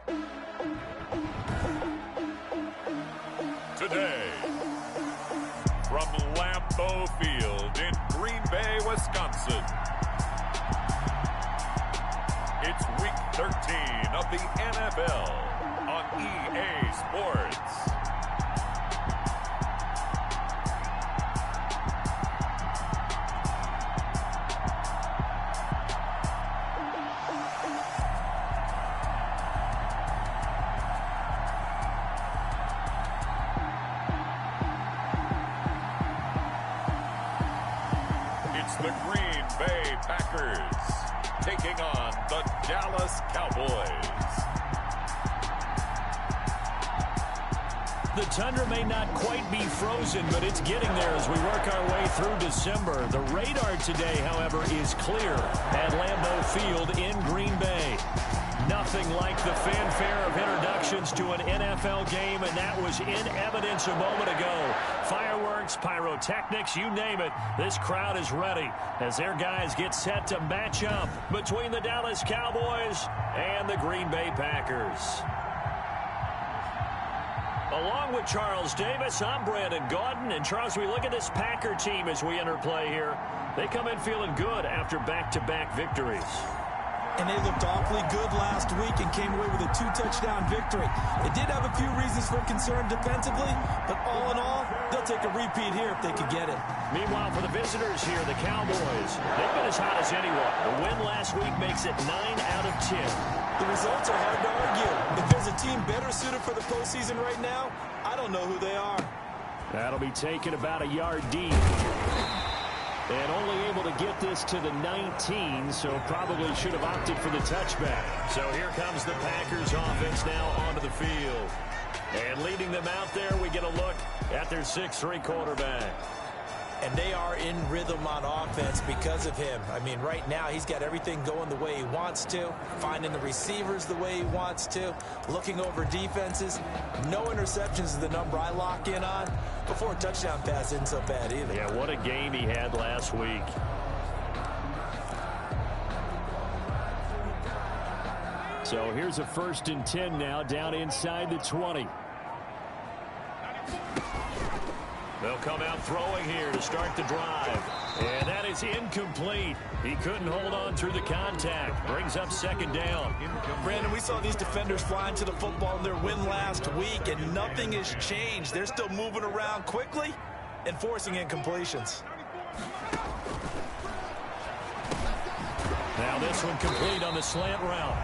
Today, from Lambeau Field in Green Bay, Wisconsin, it's Week 13 of the NFL on EA Sports. It's the Green Bay Packers taking on the Dallas Cowboys. The tundra may not quite be frozen, but it's getting there as we work our way through December. The radar today, however, is clear at Lambeau Field in Green Bay. Nothing like the fanfare of introductions to an NFL game, and that was in evidence a moment ago. Fireworks, pyrotechnics, you name it. This crowd is ready as their guys get set to match up between the Dallas Cowboys and the Green Bay Packers. Along with Charles Davis, I'm Brandon Gaudin. And, Charles, we look at this Packer team as we enter play here. They come in feeling good after back-to-back victories. And they looked awfully good last week and came away with a 2-touchdown victory. They did have a few reasons for concern defensively, but all in all, they'll take a repeat here if they could get it. Meanwhile, for the visitors here, the Cowboys, they've been as hot as anyone. The win last week makes it 9 out of 10. The results are hard to argue. If there's a team better suited for the postseason right now, I don't know who they are. That'll be taken about a yard deep. And only able to get this to the 19, so probably should have opted for the touchback. So here comes the Packers offense now onto the field. And leading them out there, we get a look at their 6'3" quarterback. And they are in rhythm on offense because of him. I mean, right now, he's got everything going the way he wants to, finding the receivers the way he wants to, looking over defenses. No interceptions is the number I lock in on. Before a touchdown pass isn't so bad either. Yeah, what a game he had last week. So here's a 1st and 10 now, down inside the 20. They'll come out throwing here to start the drive. And that is incomplete. He couldn't hold on through the contact. Brings up 2nd down. Brandon, we saw these defenders flying to the football in their win last week, and nothing has changed. They're still moving around quickly and forcing incompletions. Now this one complete on the slant route.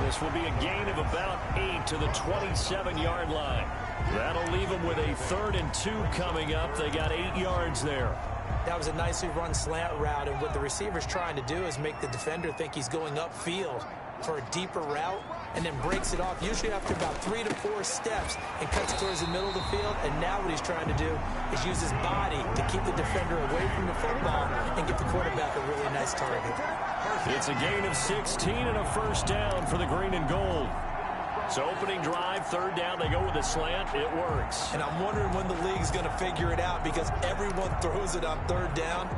This will be a gain of about 8 to the 27-yard line. That'll leave them with a 3rd and 2 coming up. They got 8 yards there. That was a nicely run slant route, and what the receiver's trying to do is make the defender think he's going upfield for a deeper route and then breaks it off, usually after about 3 to 4 steps, and cuts towards the middle of the field. And now what he's trying to do is use his body to keep the defender away from the football and give the quarterback a really nice target. It's a gain of 16 and a 1st down for the green and gold. So opening drive, 3rd down, they go with a slant. It works. And I'm wondering when the league's going to figure it out, because everyone throws it on 3rd down.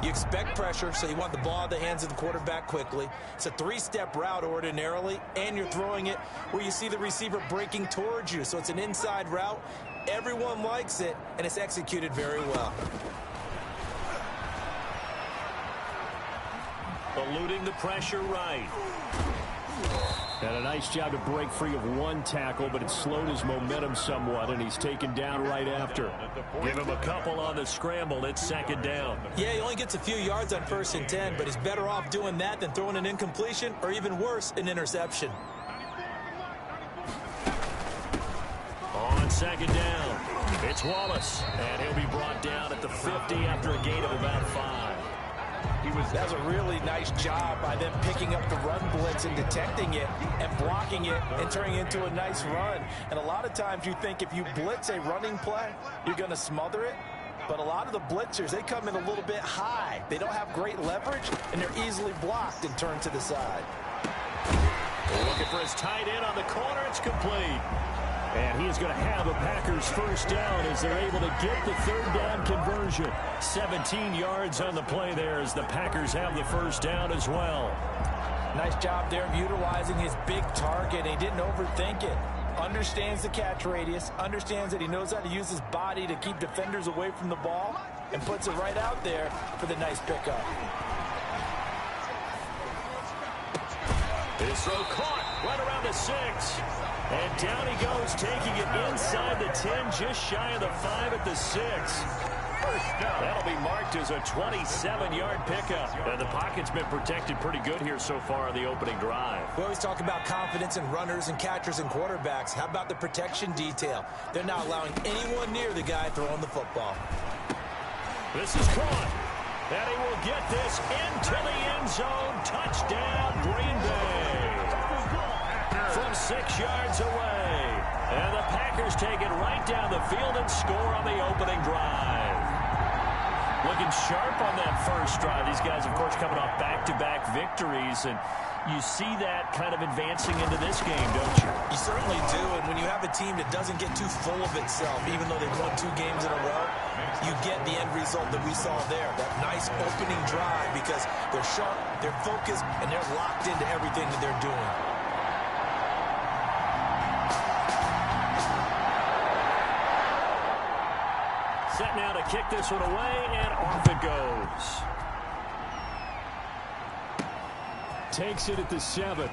You expect pressure, so you want the ball in the hands of the quarterback quickly. It's a 3-step route ordinarily, and you're throwing it where you see the receiver breaking towards you. So it's an inside route. Everyone likes it, and it's executed very well. Eluding the pressure right. And a nice job to break free of 1 tackle, but it slowed his momentum somewhat, and he's taken down right after. Give him a couple on the scramble. It's 2nd down. Yeah, he only gets a few yards on 1st and 10, but he's better off doing that than throwing an incompletion, or even worse, an interception. On 2nd down, it's Wallace, and he'll be brought down at the 50 after a gain of about 5. That was a really nice job by them picking up the run blitz and detecting it and blocking it and turning it into a nice run. And a lot of times you think if you blitz a running play, you're going to smother it. But a lot of the blitzers, they come in a little bit high. They don't have great leverage, and they're easily blocked and turned to the side. Looking for his tight end on the corner. It's complete. And he is going to have a Packers 1st down as they're able to get the 3rd down conversion. 17 yards on the play there as the Packers have the 1st down as well. Nice job there of utilizing his big target. He didn't overthink it. Understands the catch radius, understands that he knows how to use his body to keep defenders away from the ball, and puts it right out there for the nice pickup. His throw caught right around the 6. And down he goes, taking it inside the 10, just shy of the 5 at the 6. That'll be marked as a 27-yard pickup. And the pocket's been protected pretty good here so far on the opening drive. We always talk about confidence in runners and catchers and quarterbacks. How about the protection detail? They're not allowing anyone near the guy throwing the football. This is caught. And he will get this into the end zone. Touchdown, Green Bay. From 6 yards away. And the Packers take it right down the field and score on the opening drive. Looking sharp on that first drive. These guys, of course, coming off back-to-back victories, and you see that kind of advancing into this game, don't you? You certainly do, and when you have a team that doesn't get too full of itself, even though they've won 2 games in a row, you get the end result that we saw there, that nice opening drive, because they're sharp, they're focused, and they're locked into everything that they're doing. Set now to kick this one away, and off it goes. Takes it at the 7.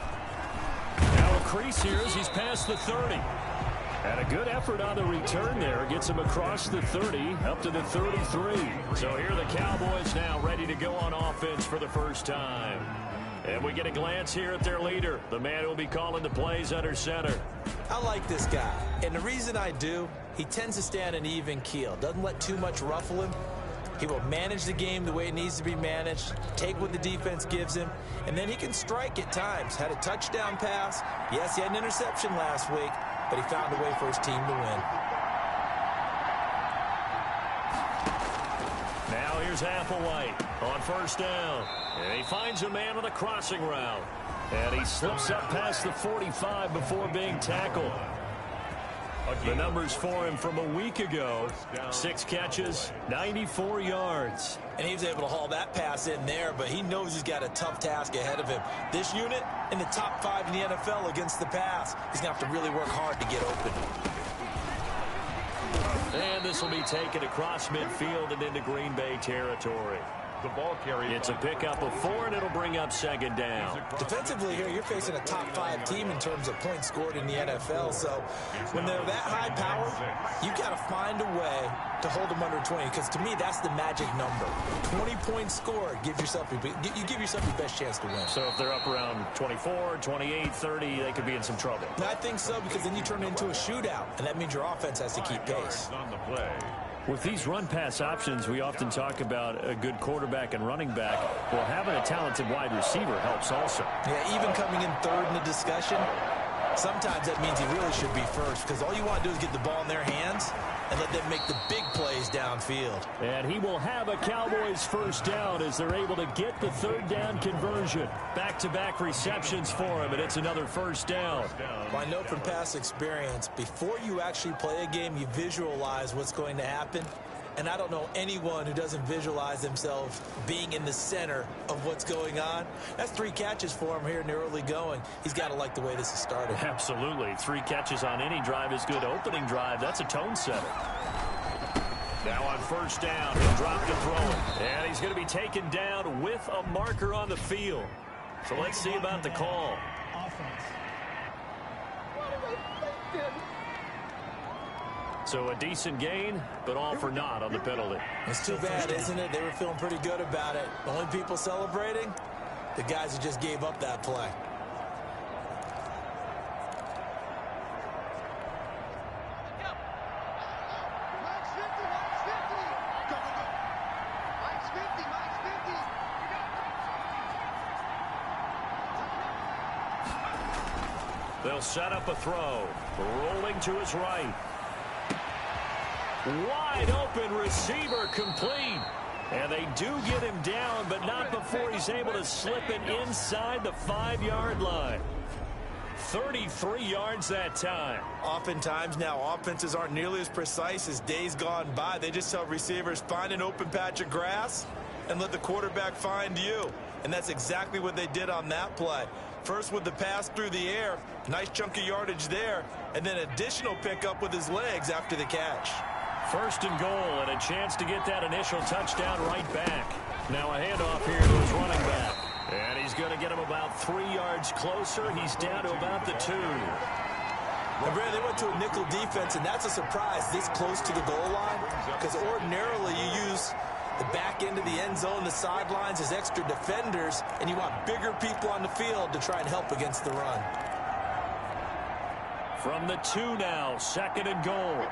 Now a crease here as he's past the 30. And a good effort on the return there. Gets him across the 30, up to the 33. So here are the Cowboys now ready to go on offense for the first time. And we get a glance here at their leader, the man who will be calling the plays under center. I like this guy, and the reason I do, he tends to stay on an even keel. Doesn't let too much ruffle him. He will manage the game the way it needs to be managed, take what the defense gives him, and then he can strike at times. Had a touchdown pass. Yes, he had an interception last week, but he found a way for his team to win. Now here's Applewhite on first down. And he finds a man on the crossing route. And he slips up past the 45 before being tackled. The numbers for him from a week ago: 6 catches, 94 yards. And he was able to haul that pass in there, but he knows he's got a tough task ahead of him. This unit in the top 5 in the NFL against the pass. He's going to have to really work hard to get open. And this will be taken across midfield and into Green Bay territory. The ball carrier. It's a pickup of 4, and it'll bring up second down. Defensively here, you're facing a top 5 team in terms of points scored in the NFL. So when they're that high power, you got to find a way to hold them under 20. Because to me, that's the magic number. 20 points scored, you give yourself your best chance to win. So if they're up around 24, 28, 30, they could be in some trouble. And I think so, because then you turn it into a shootout, and that means your offense has to keep pace. On the play. With these run-pass options, we often talk about a good quarterback and running back. Well, having a talented wide receiver helps also. Yeah, even coming in third in the discussion, sometimes that means he really should be first, because all you want to do is get the ball in their hands and let them make the big plays downfield. And he will have a Cowboys first down as they're able to get the third down conversion. Back-to-back receptions for him, and it's another first down. Well, I know from past experience, before you actually play a game, you visualize what's going to happen. And I don't know anyone who doesn't visualize themselves being in the center of what's going on. That's 3 catches for him here in the early going. He's got to like the way this has started. Absolutely. 3 catches on any drive is good. Opening drive, that's a tone setter. Now on first down, he'll drop to throw it. And he's going to be taken down with a marker on the field. So let's see about the call. So a decent gain, but all for naught on the penalty. It's too bad, isn't it? They were feeling pretty good about it. The only people celebrating, the guys who just gave up that play. They'll set up a throw. Rolling to his right. Wide open receiver complete. And they do get him down, but not before he's able to slip it inside the 5-yard line. 33 yards that time. Oftentimes now offenses aren't nearly as precise as days gone by. They just tell receivers, find an open patch of grass and let the quarterback find you. and that's exactly what they did on that play. First with the pass through the air, nice chunk of yardage there, and then additional pickup with his legs after the catch. First and goal, and a chance to get that initial touchdown right back. Now a handoff here to his running back. And he's going to get him about 3 yards closer. He's down to about the 2. And Brad, they went to a nickel defense, and that's a surprise this close to the goal line, because ordinarily you use the back end of the end zone, the sidelines as extra defenders, and you want bigger people on the field to try and help against the run. From the 2 now, second and goal.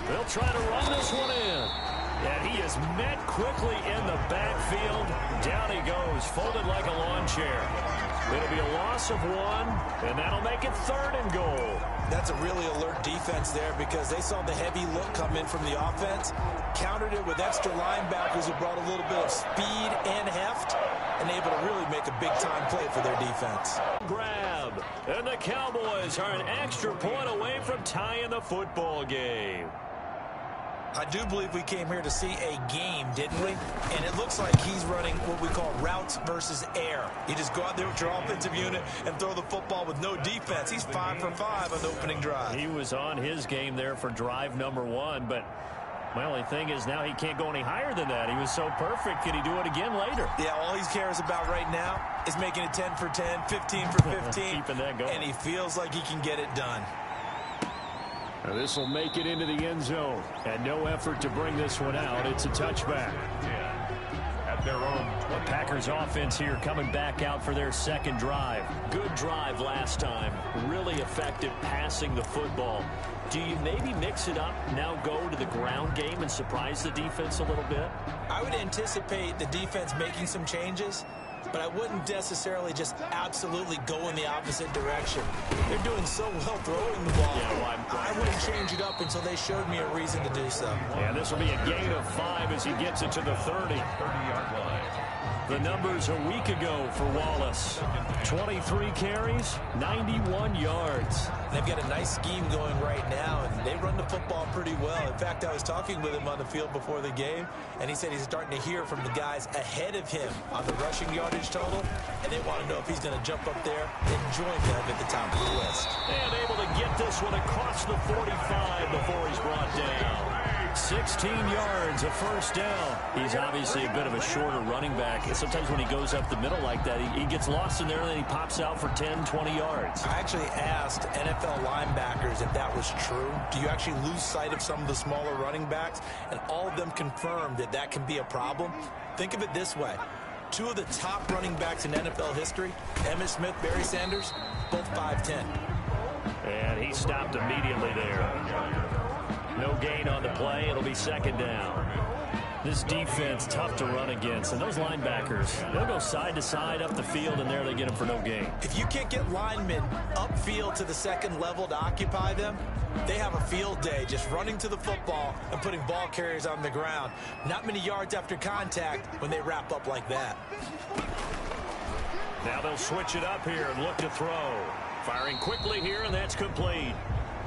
They'll try to run this one in. And he is met quickly in the backfield. Down he goes, folded like a lawn chair. It'll be a loss of 1, and that'll make it third and goal. That's a really alert defense there because they saw the heavy look come in from the offense, countered it with extra linebackers who brought a little bit of speed and heft, and able to really make a big-time play for their defense. Grab, and the Cowboys are an extra point away from tying the football game. I do believe we came here to see a game, didn't we? And it looks like he's running what we call routes versus air. You just go out there with your offensive unit and throw the football with no defense. He's 5 for 5 on the opening drive. He was on his game there for drive number 1, but my only thing is now he can't go any higher than that. He was so perfect. Can he do it again later? Yeah, all he cares about right now is making it 10 for 10, 15 for 15. Keeping that going. And he feels like he can get it done. This will make it into the end zone. And no effort to bring this one out. It's a touchback. At their own. The Packers offense here coming back out for their second drive. Good drive last time. Really effective passing the football. Do you maybe mix it up, now go to the ground game and surprise the defense a little bit? I would anticipate the defense making some changes, but I wouldn't necessarily just absolutely go in the opposite direction. They're doing so well throwing the ball. Yeah, well, I wouldn't change it up until they showed me a reason to do so. Yeah, this will be a gain of 5 as he gets it to the 30. 30-yard line. The numbers a week ago for Wallace. 23 carries, 91 yards. They've got a nice scheme going right now, and they run the football pretty well. In fact, I was talking with him on the field before the game, and he said he's starting to hear from the guys ahead of him on the rushing yardage total, and they want to know if he's going to jump up there and join them at the top of the list. And able to get this one across the 45 before he's brought down. 16 yards, a first down. He's obviously a bit of a shorter running back. Sometimes when he goes up the middle like that, he gets lost in there and then he pops out for 10, 20 yards. I actually asked NFL linebackers if that was true. Do you actually lose sight of some of the smaller running backs? And all of them confirmed that that can be a problem. Think of it this way. 2 of the top running backs in NFL history, Emmitt Smith, Barry Sanders, both 5'10". And he stopped immediately there. No gain on the play. It'll be second down. This defense, tough to run against. And those linebackers, they'll go side to side up the field, and there they get them for no gain. If you can't get linemen upfield to the second level to occupy them, they have a field day just running to the football and putting ball carriers on the ground. Not many yards after contact when they wrap up like that. Now they'll switch it up here and look to throw. Firing quickly here, and that's complete.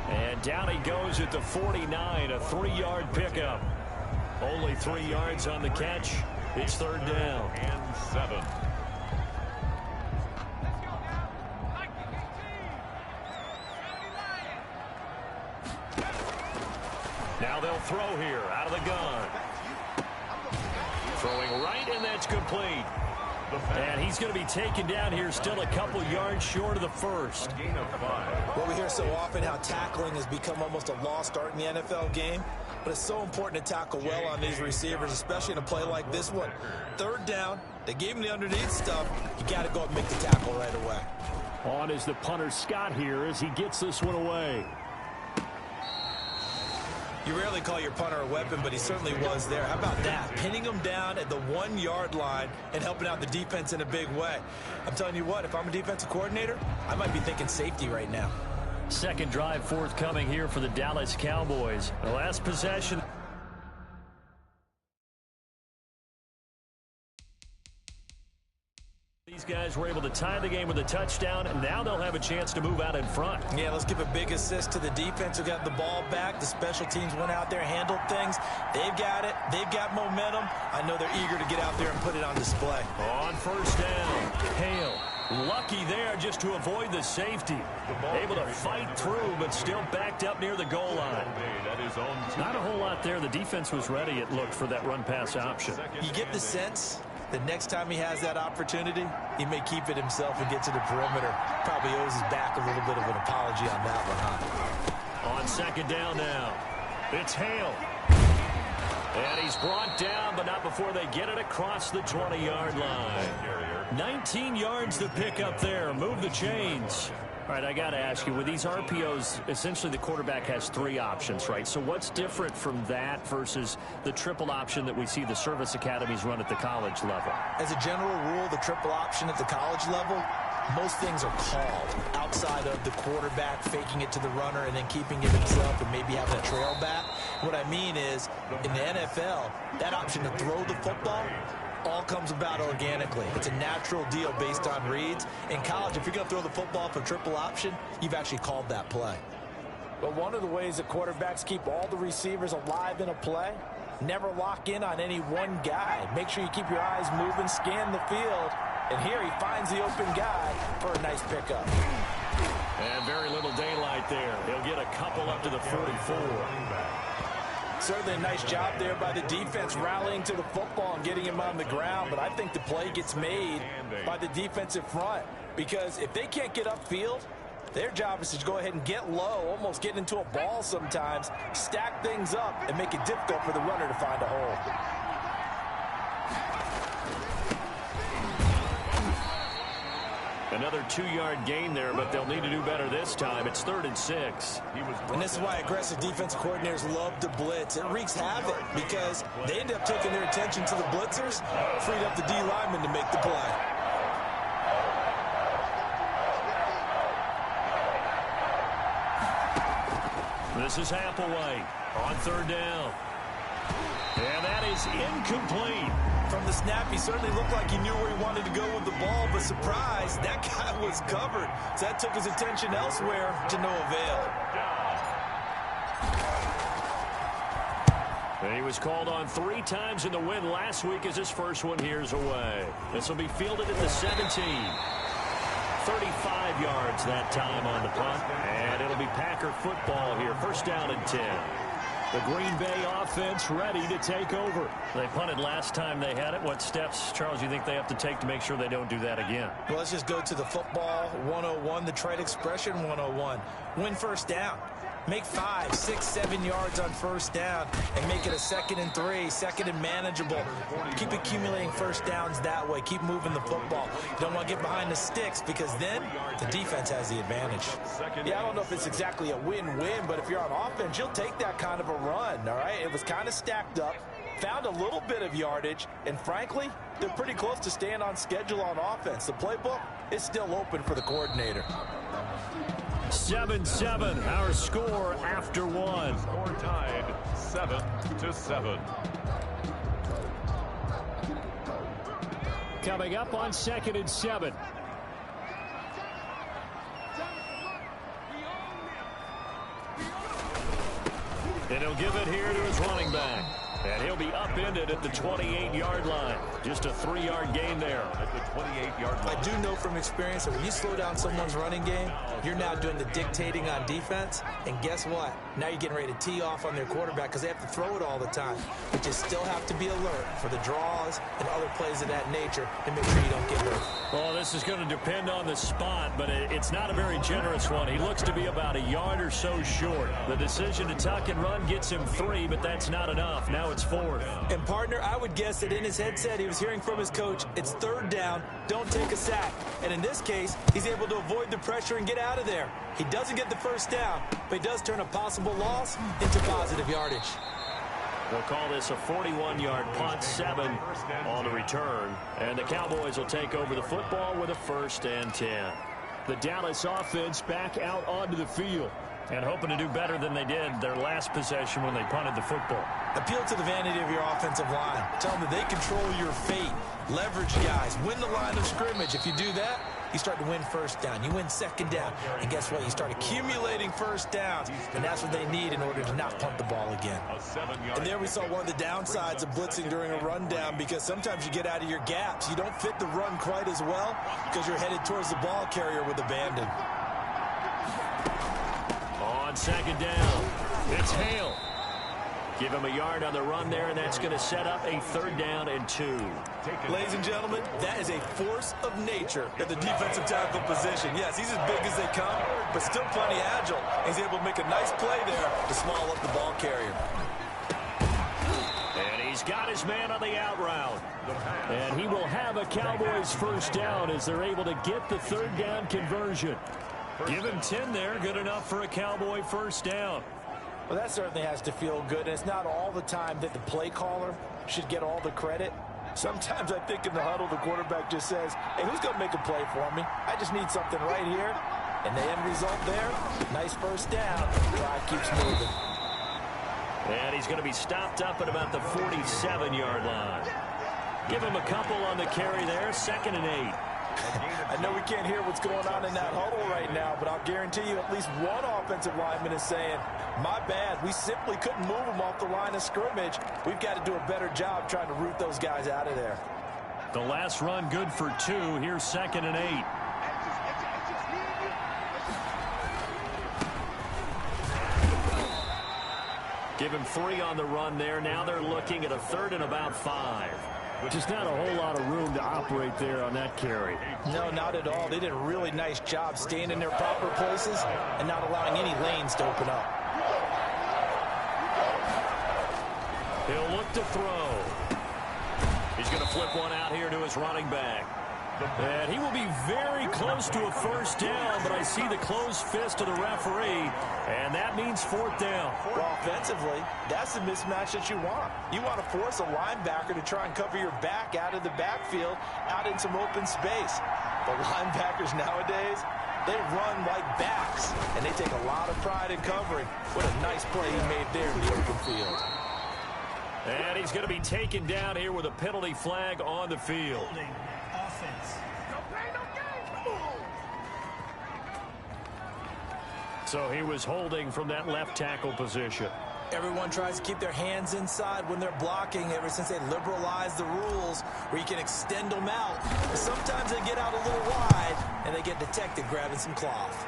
And down he goes at the 49, a 3-yard pickup. Only 3 yards on the catch. It's third down. And 7. Now they'll throw here out of the gun. Throwing right, and that's complete. And he's going to be taken down here, still a couple yards short of the first. Gain of 5. Well, we hear so often how tackling has become almost a lost art in the NFL game, but it's so important to tackle well on these receivers, especially in a play like this one. Third down, they gave him the underneath stuff. You got to go and make the tackle right away. On is the punter Scott here as he gets this one away. You rarely call your punter a weapon, but he certainly was there. How about that? Pinning him down at the 1-yard line and helping out the defense in a big way. I'm telling you what, if I'm a defensive coordinator, I might be thinking safety right now. Second drive forthcoming here for the Dallas Cowboys. The last possession. These guys were able to tie the game with a touchdown, and now they'll have a chance to move out in front. Yeah, let's give a big assist to the defense who got the ball back. The special teams went out there, handled things. They've got it. They've got momentum. I know they're eager to get out there and put it on display. On first down, Hale. Lucky there just to avoid the safety. Able to fight through, but still backed up near the goal line. Not a whole lot there. The defense was ready, it looked, for that run-pass option. You get the sense that next time he has that opportunity, he may keep it himself and get to the perimeter. Probably owes his back a little bit of an apology on that one, huh? On second down now, it's Hale. And he's brought down, but not before they get it across the 20-yard line. 19 yards to pick up there. Move the chains. All right, I got to ask you, with these RPOs, essentially the quarterback has 3 options, right? So what's different from that versus the triple option that we see the service academies run at the college level? As a general rule, the triple option at the college level, most things are called outside of the quarterback faking it to the runner and then keeping it himself and maybe having a trail back. What I mean is, in the NFL, that option to throw the football all comes about organically. It's a natural deal based on reads. In college, if you're going to throw the football for triple option, you've actually called that play. But one of the ways that quarterbacks keep all the receivers alive in a play, never lock in on any one guy. Make sure you keep your eyes moving, scan the field. And here he finds the open guy for a nice pickup. And very little daylight there. He'll get a couple up to the 44. Certainly a nice job there by the defense rallying to the football and getting him on the ground. But I think the play gets made by the defensive front. Because if they can't get upfield, their job is to go ahead and get low, almost get into a ball sometimes, stack things up, and make it difficult for the runner to find a hole. Another 2-yard gain there, but they'll need to do better this time. It's 3rd and 6. And this is why aggressive defense coordinators love to blitz. It wreaks havoc because they end up taking their attention to the blitzers, freed up the D lineman to make the play. This is Applewhite on 3rd down. And that is incomplete. From the snap, he certainly looked like he knew where he wanted to go with the ball, but surprise, that guy was covered. So that took his attention elsewhere to no avail. And he was called on 3 times in the win last week as his first one here's away. This will be fielded at the 17. 35 yards that time on the punt. And it'll be Packer football here. 1st down and 10. The Green Bay offense ready to take over. They punted last time they had it. What steps, Charles, you think they have to take to make sure they don't do that again? Well, let's just go to the football 101, the trade expression 101. Win 1st down. Make 5, 6, 7 yards on 1st down and make it a 2nd and 3, 2nd and manageable. Keep accumulating 1st downs that way. Keep moving the football. You don't want to get behind the sticks because then the defense has the advantage. Yeah, I don't know if it's exactly a win-win, but if you're on offense, you'll take that kind of a run, all right? It was kind of stacked up, found a little bit of yardage, and frankly, they're pretty close to staying on schedule on offense. The playbook is still open for the coordinator. 7-7, our score after 1. Score tied 7-7. Coming up on 2nd and 7. And he'll give it here to his running back. And he'll be upended at the 28-yard line. Just a 3-yard gain there. At the 28-yard line. I do know from experience that when you slow down someone's running game, you're now doing the dictating on defense. And guess what? Now you're getting ready to tee off on their quarterback because they have to throw it all the time. But you still have to be alert for the draws and other plays of that nature and make sure you don't get hurt. Well, this is going to depend on the spot, but it's not a very generous one. He looks to be about a yard or so short. The decision to tuck and run gets him 3, but that's not enough. Now it's 4th. And, partner, I would guess that in his headset he was hearing from his coach, it's 3rd down, don't take a sack. And in this case, he's able to avoid the pressure and get out of there. He doesn't get the 1st down, but he does turn a possible loss into positive yardage. We'll call this a 41-yard punt, 7 on the return. And the Cowboys will take over the football with a 1st and 10. The Dallas offense back out onto the field. And hoping to do better than they did their last possession when they punted the football. Appeal to the vanity of your offensive line. Tell them that they control your fate. Leverage guys. Win the line of scrimmage. If you do that, you start to win first down. You win second down. And guess what? You start accumulating first downs. And that's what they need in order to not punt the ball again. And there we saw one of the downsides of blitzing during a rundown, because sometimes you get out of your gaps. You don't fit the run quite as well because you're headed towards the ball carrier with abandon. On second down, it's Hale. Give him a yard on the run there, and that's going to set up a 3rd down and 2. Ladies and gentlemen, that is a force of nature at the defensive tackle position. Yes, he's as big as they come, but still plenty agile. He's able to make a nice play there to small up the ball carrier. And he's got his man on the out route. And he will have a Cowboys 1st down as they're able to get the 3rd down conversion. Give him 10 there, good enough for a Cowboy 1st down. Well, that certainly has to feel good, and it's not all the time that the play caller should get all the credit. Sometimes I think in the huddle, the quarterback just says, hey, who's going to make a play for me? I just need something right here. And the end result there, nice 1st down. Drive keeps moving. And he's going to be stopped up at about the 47-yard line. Give him a couple on the carry there, 2nd and 8. I know we can't hear what's going on in that huddle right now, but I'll guarantee you at least one offensive lineman is saying, my bad, we simply couldn't move them off the line of scrimmage. We've got to do a better job trying to root those guys out of there. The last run good for 2. Here's 2nd and 8. Give him 3 on the run there. Now they're looking at a 3rd and about 5. Just not a whole lot of room to operate there on that carry. No, not at all. They did a really nice job staying in their proper places and not allowing any lanes to open up. He'll look to throw. He's going to flip one out here to his running back. And he will be very close to a 1st down, but I see the closed fist of the referee, and that means 4th down. Well, offensively, that's the mismatch that you want. You want to force a linebacker to try and cover your back out of the backfield, out in some open space. The linebackers nowadays, they run like backs, and they take a lot of pride in covering. What a nice play he made there in the open field. And he's going to be taken down here with a penalty flag on the field. So he was holding from that left tackle position. Everyone tries to keep their hands inside when they're blocking ever since they liberalized the rules where you can extend them out. But sometimes they get out a little wide and they get detected grabbing some cloth.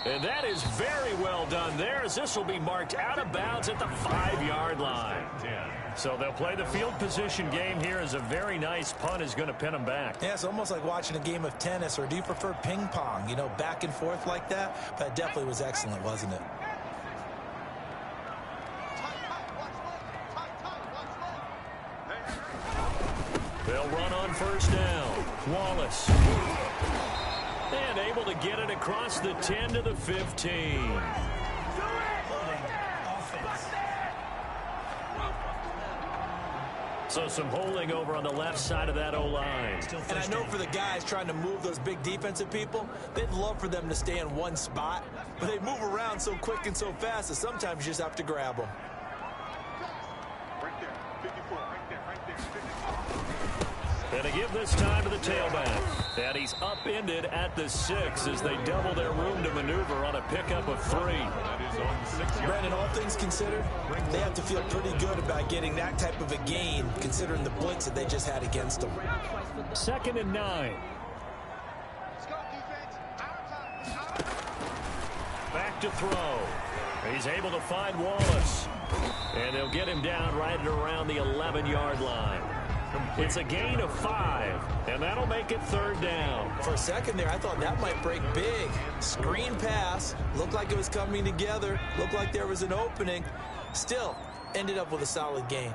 And that is very well done there, as this will be marked out of bounds at the 5-yard line. So they'll play the field position game here as a very nice punt is going to pin them back. Yeah, it's almost like watching a game of tennis, or do you prefer ping pong? You know, back and forth like that? But it definitely was excellent, wasn't it? They'll run on 1st down. Wallace. And able to get it across the 10 to the 15. So some holding over on the left side of that O-line. And I know for the guys trying to move those big defensive people, they'd love for them to stay in one spot, but they move around so quick and so fast that sometimes you just have to grab them. And to give this time to the tailback. And he's upended at the 6 as they double their room to maneuver on a pickup of 3. Brandon, all things considered, they have to feel pretty good about getting that type of a gain, considering the blitz that they just had against them. 2nd and 9. Back to throw. He's able to find Wallace. And they'll get him down right at around the 11-yard line. It's a gain of 5, and that'll make it 3rd down. For a second there, I thought that might break big. Screen pass, looked like it was coming together, looked like there was an opening. Still, ended up with a solid gain.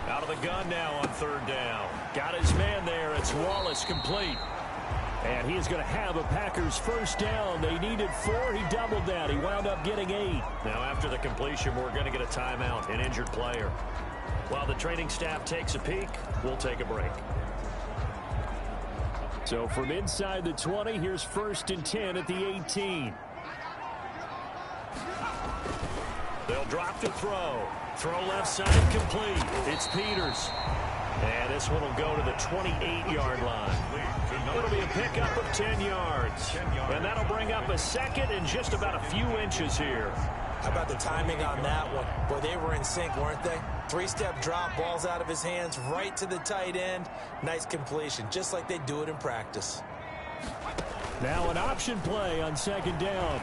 Out of the gun now on 3rd down. Got his man there. It's Wallace complete. And he is going to have a Packers 1st down. They needed 4. He doubled that. He wound up getting 8. Now after the completion, we're going to get a timeout, an injured player. While the training staff takes a peek, we'll take a break. So from inside the 20, here's 1st and 10 at the 18. They'll drop to throw. Throw left side complete. It's Peters. And this one will go to the 28-yard line. It'll be a pickup of 10 yards. And that'll bring up a second and just about a few inches here. How about the timing on that one? Boy, they were in sync, weren't they? 3-step drop, ball's out of his hands, right to the tight end. Nice completion, just like they do it in practice. Now an option play on 2nd down.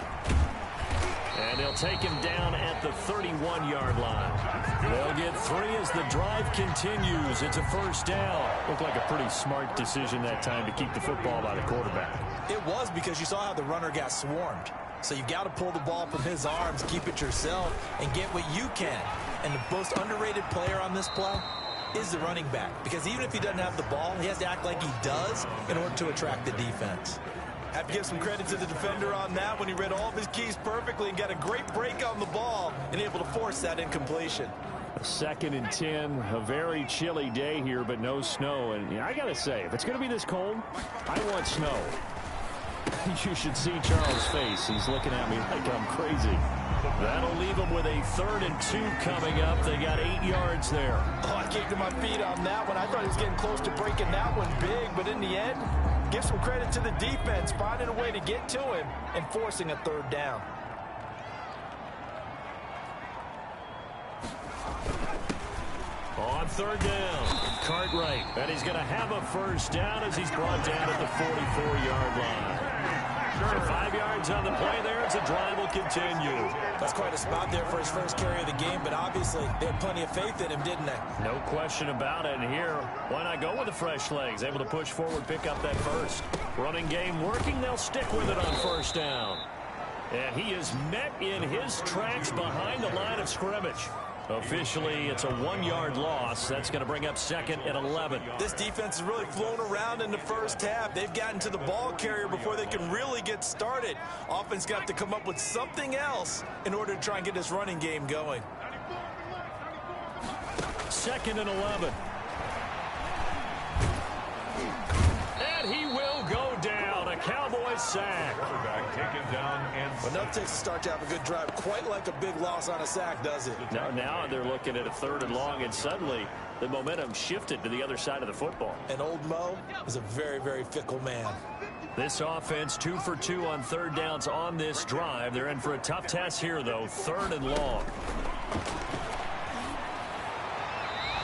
And they'll take him down at the 31-yard line. They'll get 3 as the drive continues. It's a 1st down. Looked like a pretty smart decision that time to keep the football by the quarterback. It was, because you saw how the runner got swarmed. So you got to pull the ball from his arms, keep it yourself, and get what you can. And the most underrated player on this play is the running back. Because even if he doesn't have the ball, he has to act like he does in order to attract the defense. Have to give some credit to the defender on that when he read all of his keys perfectly and got a great break on the ball and able to force that incompletion. 2nd and 10, a very chilly day here, but no snow. And I got to say, if it's going to be this cold, I want snow. You should see Charles' face. He's looking at me like I'm crazy. That'll leave them with a 3rd and 2 coming up. They got 8 yards there. Oh, I kicked to my feet on that one. I thought he was getting close to breaking that one big, but in the end, give some credit to the defense, finding a way to get to him and forcing a 3rd down. On 3rd down, Cartwright. And he's going to have a 1st down as he's brought down at the 44-yard line. So 5 yards on the play there as the drive will continue. That's quite a spot there for his first carry of the game, but obviously they had plenty of faith in him, didn't they? No question about it. And here, why not go with the fresh legs? Able to push forward, pick up that first. Running game working. They'll stick with it on 1st down. And he is met in his tracks behind the line of scrimmage. Officially, it's a 1-yard loss. That's going to bring up 2nd and 11. This defense has really flown around in the first half. They've gotten to the ball carrier before they can really get started. Offense got to come up with something else in order to try and get this running game going. 2nd and 11. And he will go down. A Cowboy sack. Quarterback taken down and Enough takes to start to have a good drive. Quite like a big loss on a sack, does it? Now they're looking at a 3rd and long, and suddenly the momentum shifted to the other side of the football. And old Mo is a very, very fickle man. This offense 2 for 2 on 3rd downs on this drive. They're in for a tough test here, though. 3rd and long.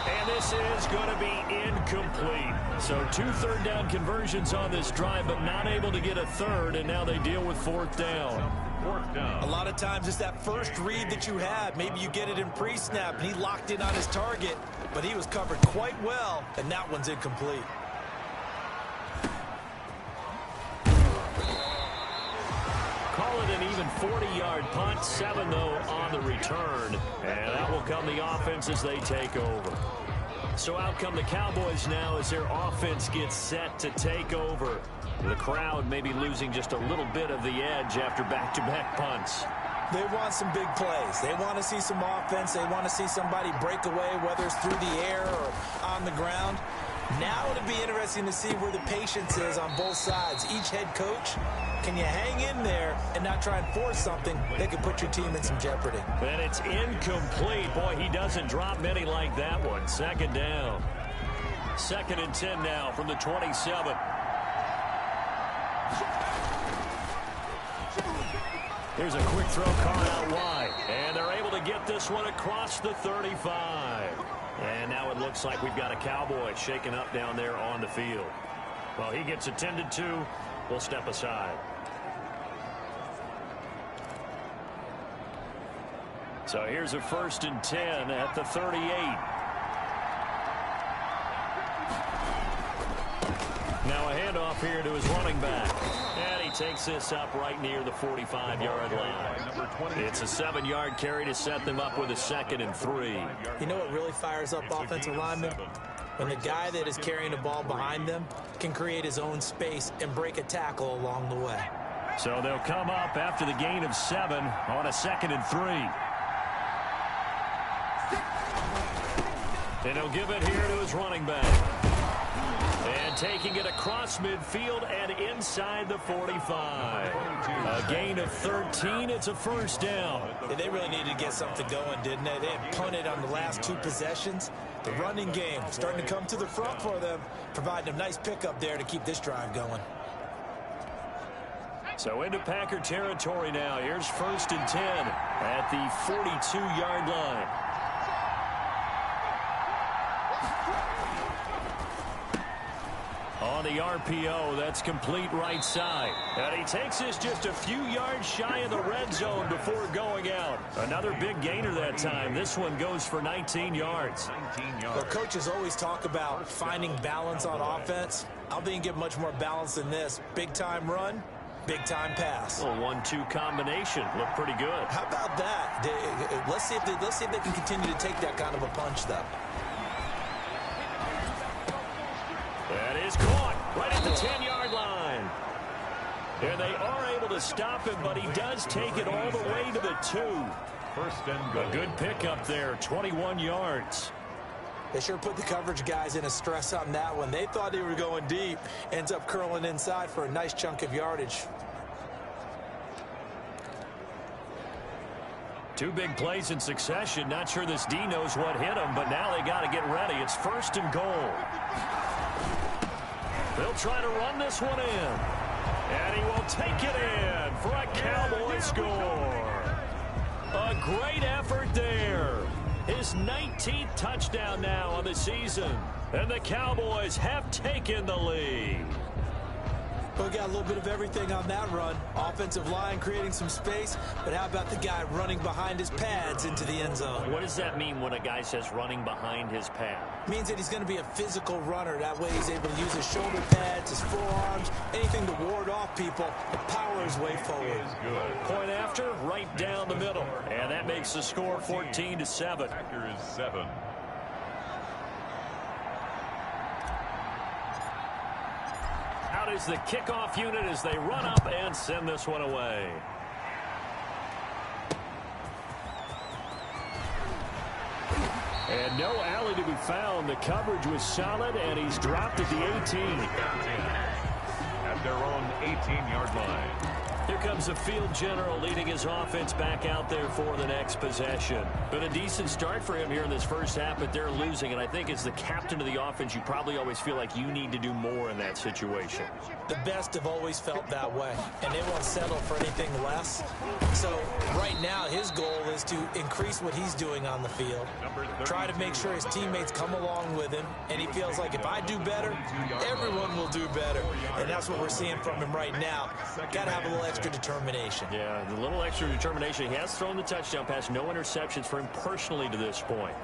And this is going to be incomplete. So 2 3rd down conversions on this drive, but not able to get a 3rd, and now they deal with 4th down. 4th down. A lot of times it's that first read that you have. Maybe you get it in pre-snap, and he locked in on his target, but he was covered quite well, and that one's incomplete. Call it an even 40-yard punt, 7 though on the return, and that will come the offense as they take over. So out come the Cowboys now as their offense gets set to take over. The crowd may be losing just a little bit of the edge after back-to-back punts. They want some big plays. They want to see some offense. They want to see somebody break away, whether it's through the air or on the ground. Now it'll be interesting to see where the patience is on both sides. Each head coach, can you hang in there and not try and force something that could put your team in some jeopardy? And it's incomplete. Boy, he doesn't drop many like that one. 2nd down. 2nd and 10 now from the 27. Here's a quick throw caught out wide. And they're able to get this one across the 35. And now it looks like we've got a Cowboy shaken up down there on the field. Well, he gets attended to. We'll step aside. So here's a 1st and 10 at the 38. Now a handoff here to his running back. And he takes this up right near the 45-yard line. It's a 7-yard carry to set them up with a 2nd and 3. You know what really fires up offensive linemen? When the guy that is carrying the ball behind them can create his own space and break a tackle along the way. So they'll come up after the gain of 7 on a 2nd and 3. And he'll give it here to his running back. And taking it across midfield and inside the 45. A gain of 13. It's a first down. Yeah, they really needed to get something going, didn't they? They had punted on the last 2 possessions. The running game starting to come to the front for them, providing a nice pickup there to keep this drive going. So into Packer territory now. Here's 1st and 10 at the 42-yard line. On the RPO, that's complete right side. And he takes this just a few yards shy of the red zone before going out. Another big gainer that time. This one goes for 19 yards. Well, coaches always talk about finding balance on offense. I don't think you get much more balance than this. Big-time run, big-time pass. A 1-2 combination. Looked pretty good. How about that? Let's see if they can continue to take that kind of a punch, though. That is caught right at the 10-yard line. And they are able to stop him, but he does take it all the way to the 2. First and goal. A good pickup there, 21 yards. They sure put the coverage guys in a stress on that one. They thought they were going deep. Ends up curling inside for a nice chunk of yardage. 2 big plays in succession. Not sure this D knows what hit him, but now they got to get ready. It's 1st and goal. They'll try to run this one in. And he will take it in for a Cowboy score. A great effort there. His 19th touchdown now on the season. And the Cowboys have taken the lead. We got a little bit of everything on that run. Offensive line creating some space, but how about the guy running behind his pads into the end zone? What does that mean when a guy says running behind his pad? Means that he's going to be a physical runner. That way he's able to use his shoulder pads, his forearms, anything to ward off people and power his way forward. Point after, right down the middle. And that makes the score 14-7. Packers 7. Out is the kickoff unit as they run up and send this one away. And no alley to be found. The coverage was solid, and he's dropped at the 18. At their own 18-yard line. Here comes the field general leading his offense back out there for the next possession. Been a decent start for him here in this first half, but they're losing. And I think as the captain of the offense, you probably always feel like you need to do more in that situation. The best have always felt that way, and they won't settle for anything less. So right now his goal is to increase what he's doing on the field, try to make sure his teammates come along with him, and he feels like if I do better, everyone will do better. And that's what we're seeing from him right now. Got to have a little extra determination. Yeah, the little extra determination. He has thrown the touchdown pass. No interceptions for him personally to this point.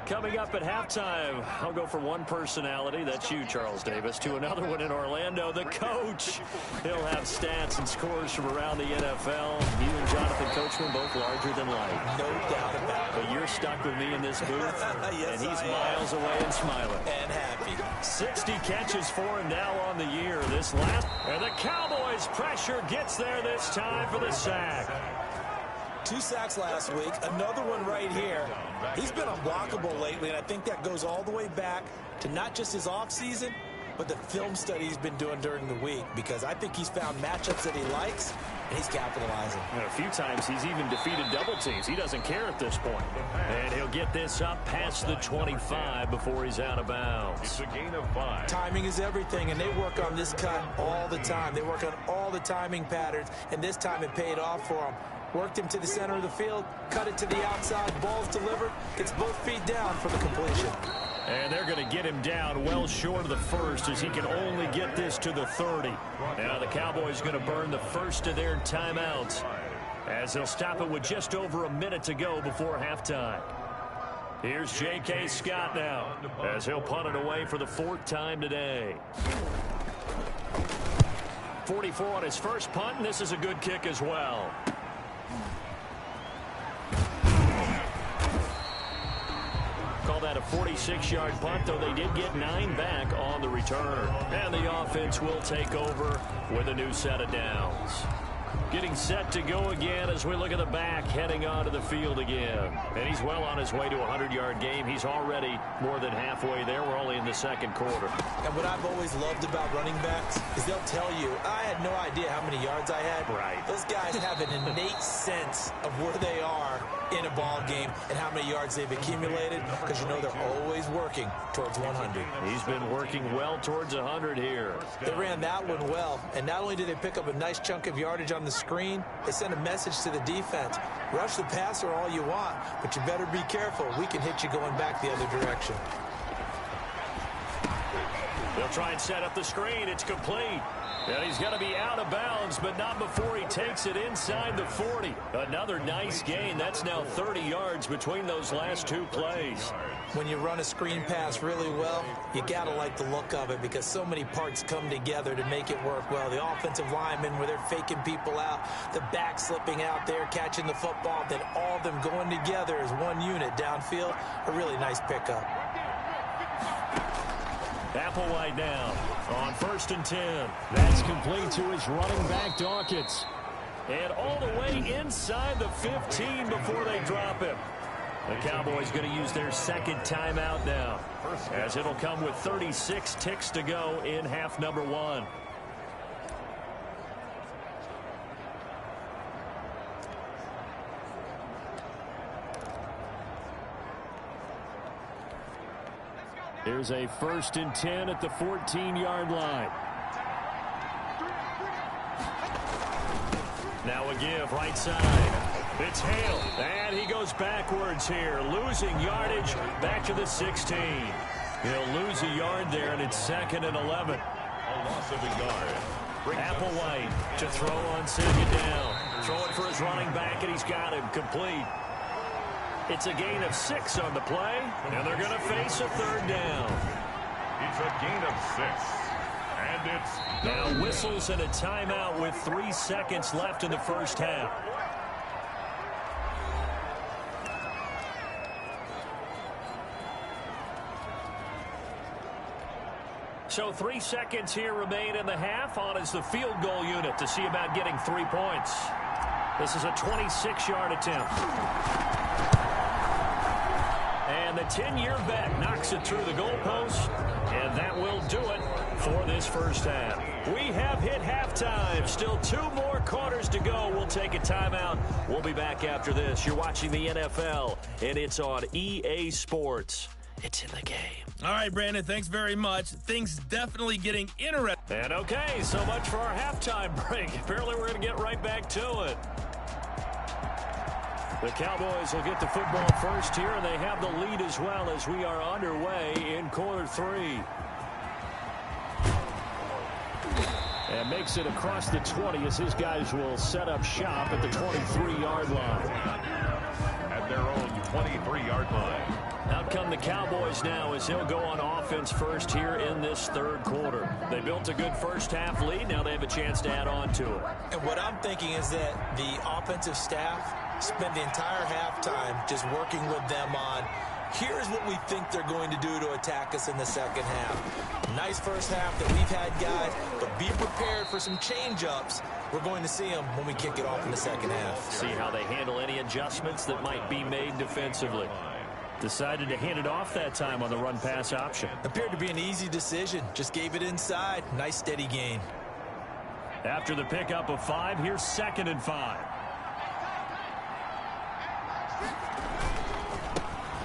Coming up at halftime, I'll go from one personality, that's you, Charles Davis, to another one in Orlando, the coach. He'll have stats and scores from around the NFL. You and Jonathan Coachman, both larger than life. No doubt about it. But you're stuck with me in this booth, yes, and he's I am. miles away and smiling. And happy. 60 catches for him now on the year. This last, and the Cowboys' pressure gets there this time for the sack. 2 sacks last week, another one right here. He's been unblockable lately, and I think that goes all the way back to not just his offseason, but the film study he's been doing during the week, because I think he's found matchups that he likes, and he's capitalizing. And a few times he's even defeated double teams. He doesn't care at this point. And he'll get this up past the 25 before he's out of bounds. It's a gain of 5. Timing is everything, and they work on this cut all the time. They work on all the timing patterns, and this time it paid off for him. Worked him to the center of the field, cut it to the outside, ball's delivered, gets both feet down for the completion. And they're going to get him down well short of the first as he can only get this to the 30. Now the Cowboys going to burn the first of their timeouts as they'll stop it with just over a minute to go before halftime. Here's J.K. Scott now as he'll punt it away for the 4th time today. 44 on his first punt, and this is a good kick as well. Call that a 46-yard punt, though they did get 9 back on the return. And the offense will take over with a new set of downs. Getting set to go again as we look at the back heading onto the field again. And he's well on his way to a 100-yard game. He's already more than halfway there. We're only in the second quarter. And what I've always loved about running backs is they'll tell you, I had no idea how many yards I had. Right. Those guys have an innate sense of where they are in a ball game and how many yards they've accumulated, because you know they're always working towards 100. He's been working well towards 100 here. They ran that one well, and not only did they pick up a nice chunk of yardage on the screen, they sent a message to the defense. Rush the passer all you want, but you better be careful. We can hit you going back the other direction. They'll try and set up the screen. It's complete. And he's going to be out of bounds, but not before he takes it inside the 40. Another nice gain. That's now 30 yards between those last two plays. When you run a screen pass really well, you got to like the look of it, because so many parts come together to make it work well. The offensive linemen, where they're faking people out, the back slipping out there, catching the football, then all of them going together as one unit downfield. A really nice pickup. Applewhite now on 1st and 10. That's complete to his running back, Dawkins. And all the way inside the 15 before they drop him. The Cowboys going to use their second timeout now, as it'll come with 36 ticks to go in half number 1. Here's a 1st and 10 at the 14-yard line. Now a give right side. It's Hale, and he goes backwards here, losing yardage back to the 16. He'll lose a yard there, and it's 2nd and 11. A loss of a yard. Applewhite to throw on 2nd down. Throwing for his running back, and he's got him complete. It's a gain of 6 on the play, and they're going to face a 3rd down. It's a gain of 6. And it's now whistles and a timeout with 3 seconds left in the first half. So 3 seconds here remain in the half. On is the field goal unit to see about getting 3 points. This is a 26-yard attempt. And the 10-year vet knocks it through the goalpost, and that will do it for this first half. We have hit halftime. Still 2 more quarters to go. We'll take a timeout. We'll be back after this. You're watching the NFL, and it's on EA Sports. It's in the game. All right, Brandon, thanks very much. Things definitely getting interesting. And okay, so much for our halftime break. Apparently we're going to get right back to it. The Cowboys will get the football first here, and they have the lead as well as we are underway in quarter 3. And makes it across the 20 as his guys will set up shop at the 23-yard line. at their own 23-yard line. Out come the Cowboys now as they'll go on offense first here in this 3rd quarter. They built a good first half lead. Now they have a chance to add on to it. And what I'm thinking is that the offensive staff spent the entire halftime just working with them on, here's what we think they're going to do to attack us in the second half. Nice first half that we've had, guys, but be prepared for some change-ups. We're going to see them when we kick it off in the second half. See how they handle any adjustments that might be made defensively. Decided to hand it off that time on the run-pass option. Appeared to be an easy decision. Just gave it inside. Nice steady gain. After the pickup of 5, here's 2nd and 5.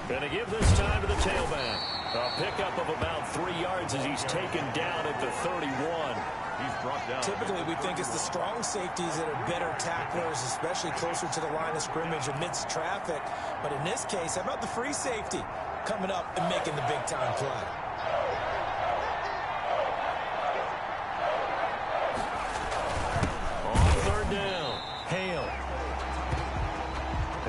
Going to give this time to the tailback. A pickup of about 3 yards as he's taken down at the 31. He's brought down. Typically, we think it's the strong safeties that are better tacklers, especially closer to the line of scrimmage amidst traffic. But in this case, how about the free safety coming up and making the big-time play? On 3rd down, Hale.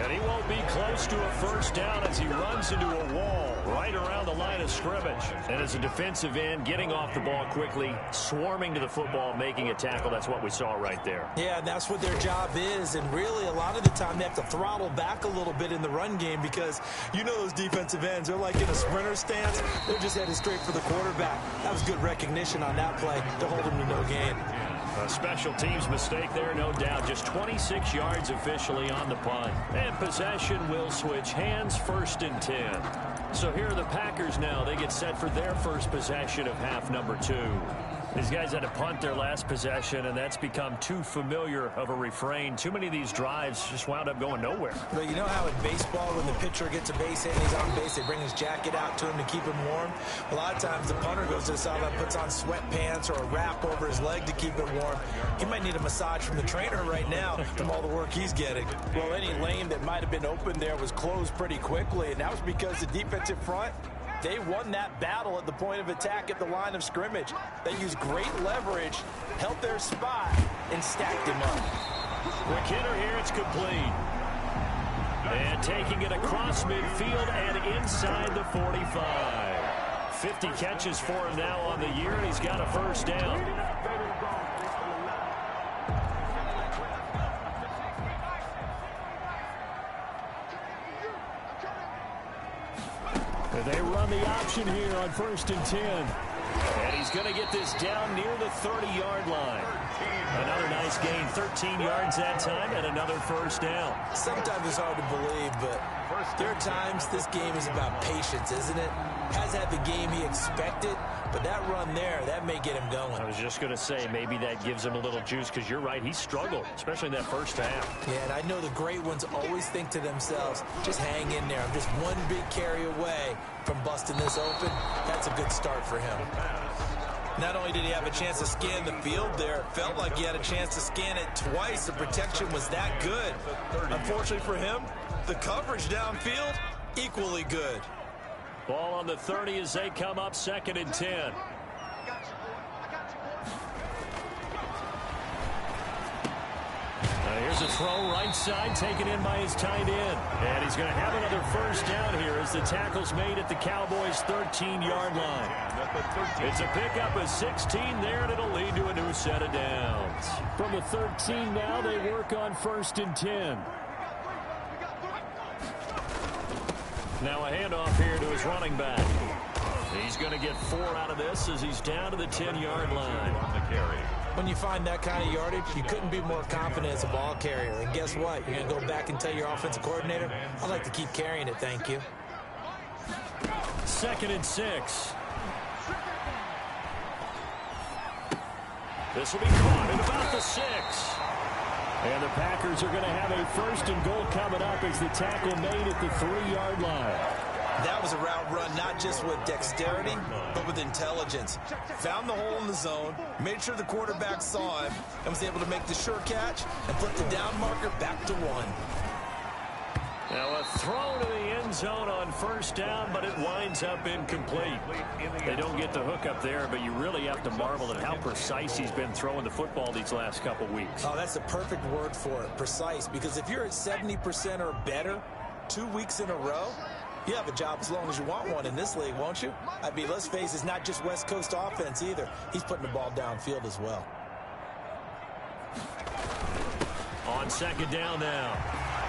And he won't be close to a first down as he runs into a wall right around the line of scrimmage. And as a defensive end, getting off the ball quickly, swarming to the football, making a tackle. That's what we saw right there. Yeah, and that's what their job is. And really, a lot of the time, they have to throttle back a little bit in the run game because you know those defensive ends, they're like in a sprinter stance. They're just headed straight for the quarterback. That was good recognition on that play to hold him to no gain. A special teams mistake there, no doubt. Just 26 yards officially on the punt. And possession will switch hands, 1st and 10. So here are the Packers now. They get set for their first possession of half number 2. These guys had to punt their last possession, and that's become too familiar of a refrain. Too many of these drives just wound up going nowhere. But you know how in baseball, when the pitcher gets a base hit and he's on base, they bring his jacket out to him to keep him warm? A lot of times the punter goes to the sideline, puts on sweatpants or a wrap over his leg to keep it warm. He might need a massage from the trainer right now from all the work he's getting. Well, any lane that might have been open there was closed pretty quickly, and that was because the defensive front, they won that battle at the point of attack at the line of scrimmage. They used great leverage, held their spot, and stacked him up. Quick hitter here, it's complete. And taking it across midfield and inside the 45. 50 catches for him now on the year, and he's got a first down. They run the option here on 1st and 10. And he's going to get this down near the 30-yard line. Another nice gain, 13 yards that time, and another first down. Sometimes it's hard to believe, but there are times this game is about patience, isn't it? Has had the game he expected, but that run there, that may get him going. I was just going to say, maybe that gives him a little juice, because you're right, he struggled, especially in that first half. Yeah, and I know the great ones always think to themselves, just hang in there. I'm just one big carry away from busting this open. That's a good start for him. Not only did he have a chance to scan the field there, it felt like he had a chance to scan it twice. The protection was that good. Unfortunately for him, the coverage downfield, equally good. Ball on the 30 as they come up, 2nd and 10. Here's a throw right side, taken in by his tight end. And he's going to have another first down here as the tackle's made at the Cowboys' 13-yard line. It's a pickup of 16 there, and it'll lead to a new set of downs. From the 13 now, they work on 1st and 10. Now a handoff here to his running back. He's going to get 4 out of this as he's down to the 10-yard line. On the carry. When you find that kind of yardage, you couldn't be more confident as a ball carrier. And guess what? You're going to go back and tell your offensive coordinator, I'd like to keep carrying it, thank you. 2nd and 6. This will be caught at about the 6. And the Packers are going to have a 1st and goal coming up as the tackle made at the 3-yard line. That was a route run not just with dexterity, but with intelligence. Found the hole in the zone, made sure the quarterback saw him, and was able to make the sure catch and put the down marker back to 1. Now a throw to the end zone on 1st down, but it winds up incomplete. They don't get the hook up there, but you really have to marvel at how precise he's been throwing the football these last couple weeks. Oh, that's the perfect word for it, precise, because if you're at 70% or better 2 weeks in a row, you have a job as long as you want one in this league, won't you? I mean, let's face it, it's not just West Coast offense either. He's putting the ball downfield as well. On 2nd down now,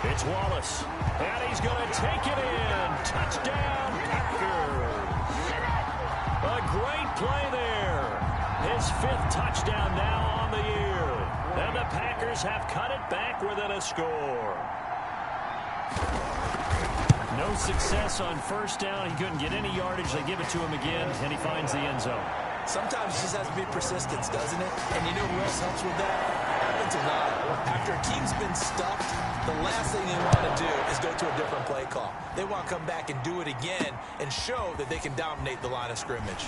it's Wallace. And he's going to take it in. Touchdown, Packers. A great play there. His 5th touchdown now on the year. And the Packers have cut it back within a score. No success on 1st down. He couldn't get any yardage. They give it to him again, and he finds the end zone. Sometimes it just has to be persistence, doesn't it? And you know who else helps with that? Offensive line. After a team's been stuffed, the last thing they want to do is go to a different play call. They want to come back and do it again and show that they can dominate the line of scrimmage.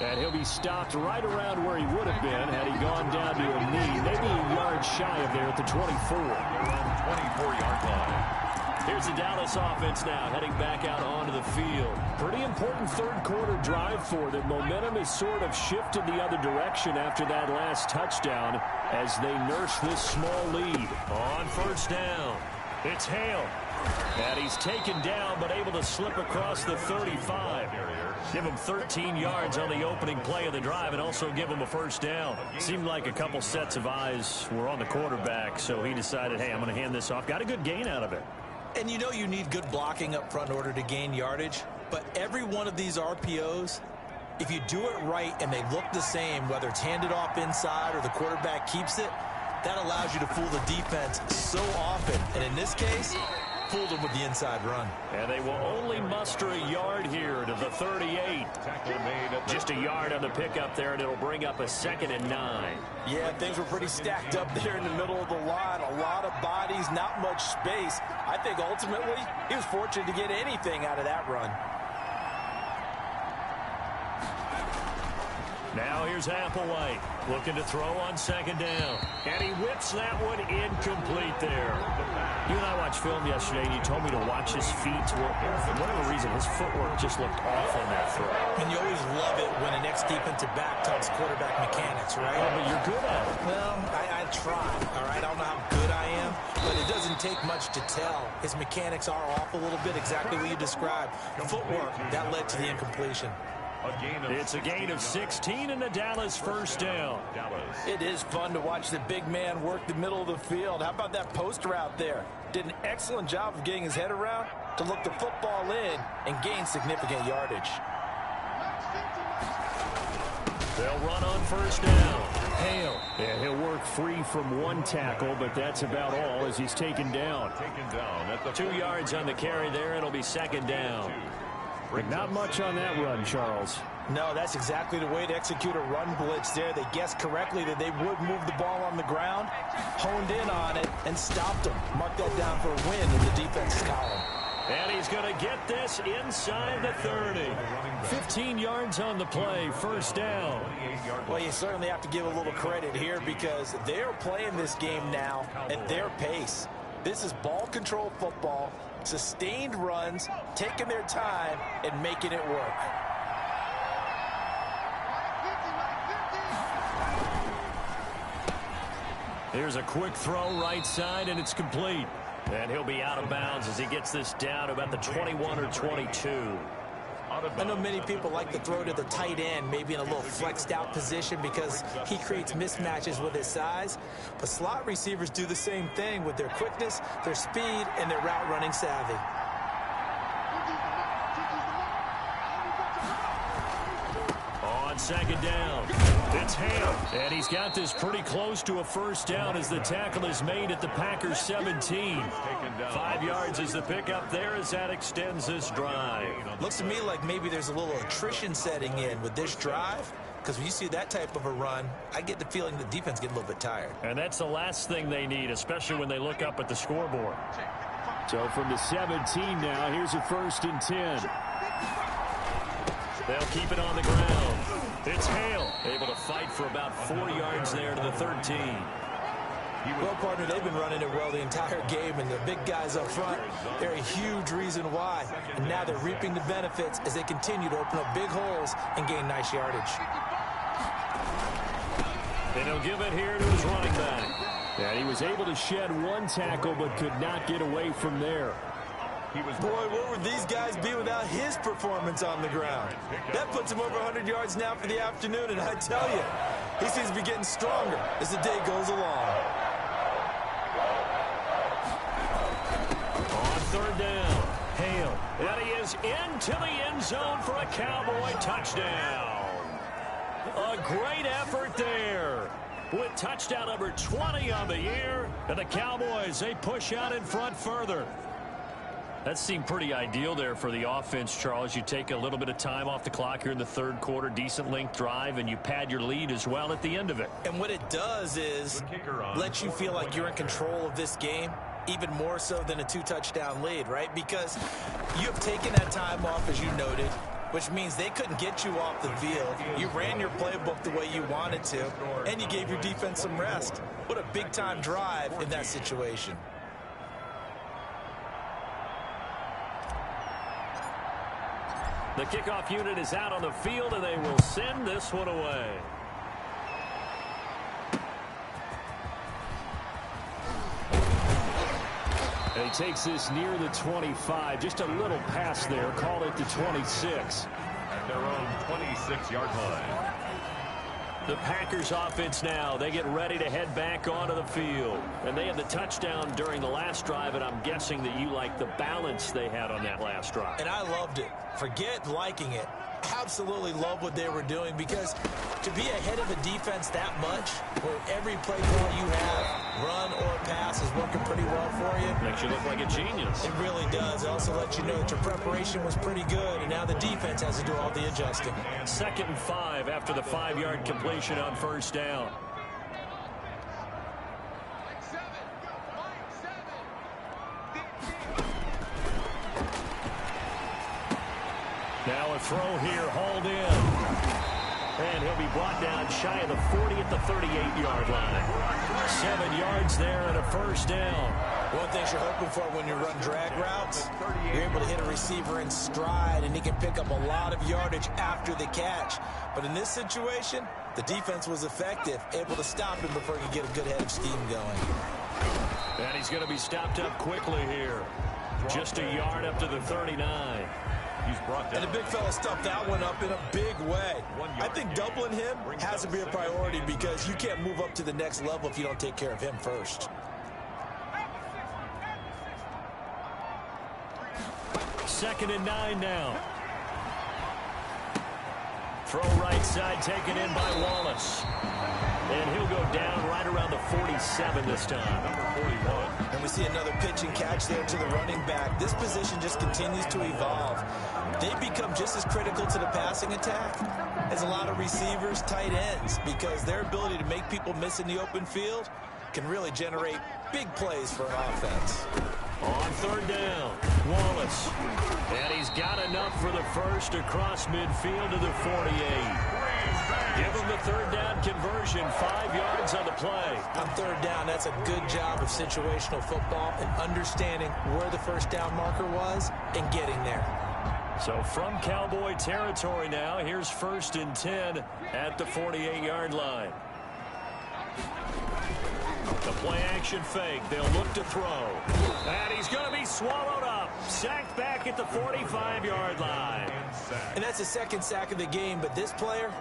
And he'll be stopped right around where he would have been had he gone down to a knee, maybe a yard shy of there at the 24. Around the 24-yard line. Here's the Dallas offense now heading back out onto the field. Pretty important 3rd quarter drive for them. Momentum has sort of shifted the other direction after that last touchdown as they nurse this small lead. On 1st down, it's Hale. And he's taken down but able to slip across the 35. Give him 13 yards on the opening play of the drive and also give him a 1st down. Seemed like a couple sets of eyes were on the quarterback, so he decided, hey, I'm going to hand this off. Got a good gain out of it. And you know you need good blocking up front in order to gain yardage, but every one of these RPOs if you do it right and they look the same, whether it's handed off inside or the quarterback keeps it, that allows you to fool the defense so often. And in this case, fooled them with the inside run. And they will only muster a yard here to the 38. Just a yard on the pickup there, and it'll bring up a 2nd and 9. Yeah, things were pretty stacked up there in the middle of the line. A lot of bodies, not much space. I think ultimately he was fortunate to get anything out of that run. Now here's Applewhite looking to throw on 2nd down. And he whips that one incomplete there. You and I watched film yesterday, and you told me to watch his feet. For whatever reason, his footwork just looked off on that throw. And you always love it when an ex-defensive back talks quarterback mechanics, right? Oh, but you're good at it. Well, I try, all right? I don't know how good I am, but it doesn't take much to tell. His mechanics are off a little bit, exactly what you described. Footwork, that led to the incompletion. It's a gain of 16 and a Dallas 1st down. It is fun to watch the big man work the middle of the field. How about that post route there? Did an excellent job of getting his head around to look the football in and gain significant yardage. They'll run on 1st down. Hale. And he'll work free from one tackle, but that's about all as he's taken down. 2 yards on the carry there. It'll be 2nd down. But not much on that run, Charles. No, that's exactly the way to execute a run blitz there. They guessed correctly that they would move the ball on the ground, honed in on it, and stopped them. Mark that down for a win in the defense's column. And he's going to get this inside the 30. 15 yards on the play, 1st down. Well, you certainly have to give a little credit here because they're playing this game now at their pace. This is ball control football, sustained runs, taking their time, and making it work. Here's a quick throw right side, and it's complete. And he'll be out of bounds as he gets this down about the 21 or 22. I know many people like to throw to the tight end, maybe in a little flexed out position because he creates mismatches with his size. But slot receivers do the same thing with their quickness, their speed, and their route running savvy. On 2nd down, it's Hale. And he's got this pretty close to a 1st down as the tackle is made at the Packers 17. 5 yards is the pickup there as that extends this drive. Looks to me like maybe there's a little attrition setting in with this drive. Because when you see that type of a run, I get the feeling the defense gets a little bit tired. And that's the last thing they need, especially when they look up at the scoreboard. So from the 17 now, here's a 1st and 10. They'll keep it on the ground. It's Hale, able to fight for about 4 yards there to the 13. Well, partner, they've been running it well the entire game, and the big guys up front, they're a huge reason why. And now they're reaping the benefits as they continue to open up big holes and gain nice yardage. And he'll give it here to his running back. And he was able to shed one tackle but could not get away from there. Boy, where would these guys be without his performance on the ground? That puts him over 100 yards now for the afternoon, and I tell you, he seems to be getting stronger as the day goes along. On 3rd down, Hale. And he is into the end zone for a Cowboy touchdown. A great effort there. With touchdown number 20 on the year, and the Cowboys, they push out in front further. That seemed pretty ideal there for the offense, Charles. You take a little bit of time off the clock here in the 3rd quarter, decent length drive, and you pad your lead as well at the end of it. And what it does is let you feel like you're in control of this game, even more so than a 2-touchdown lead, right? Because you have taken that time off, as you noted, which means they couldn't get you off the field. You ran your playbook the way you wanted to, and you gave your defense some rest. What a big-time drive in that situation. The kickoff unit is out on the field, and they will send this one away. And he takes this near the 25. Just a little pass there. Call it the 26. At their own 26-yard line. The Packers offense now, they get ready to head back onto the field. And they had the touchdown during the last drive, and I'm guessing that you like the balance they had on that last drive. And I loved it. Forget liking it. absolutely love what they were doing, because to be ahead of a defense that much, where every play call you have, run or pass, is working pretty well for you. Makes you look like a genius. It really does. It also lets you know that your preparation was pretty good, and now the defense has to do all the adjusting. 2nd and 5 after the 5-yard completion on first down. Now a throw here, hauled in. And he'll be brought down shy of the 40 at the 38-yard line. 7 yards there and a first down. One thing you're hoping for when you run drag routes, you're able to hit a receiver in stride, and he can pick up a lot of yardage after the catch. But in this situation, the defense was effective, able to stop him before he could get a good head of steam going. And he's going to be stopped up quickly here. Just a yard up to the 39. And the big fella stuffed that one up in a big way. I think doubling him has to be a priority, because you can't move up to the next level if you don't take care of him first. 2nd and 9 now. Throw right side, taken in by Wallace. And he'll go down right around the 47 this time. Number 41. And we see another pitch and catch there to the running back. This position just continues to evolve. They become just as critical to the passing attack as a lot of receivers, tight ends, because their ability to make people miss in the open field can really generate big plays for an offense. On 3rd down, Wallace. And he's got enough for the first across midfield to the 48. Give him the 3rd down conversion, 5 yards on the play. On 3rd down, that's a good job of situational football and understanding where the first down marker was and getting there. So from Cowboy territory now, here's 1st and 10 at the 48-yard line. The play action fake. They'll look to throw. And he's going to be swallowed up. Sacked back at the 45-yard line. And that's the 2nd sack of the game, but this player,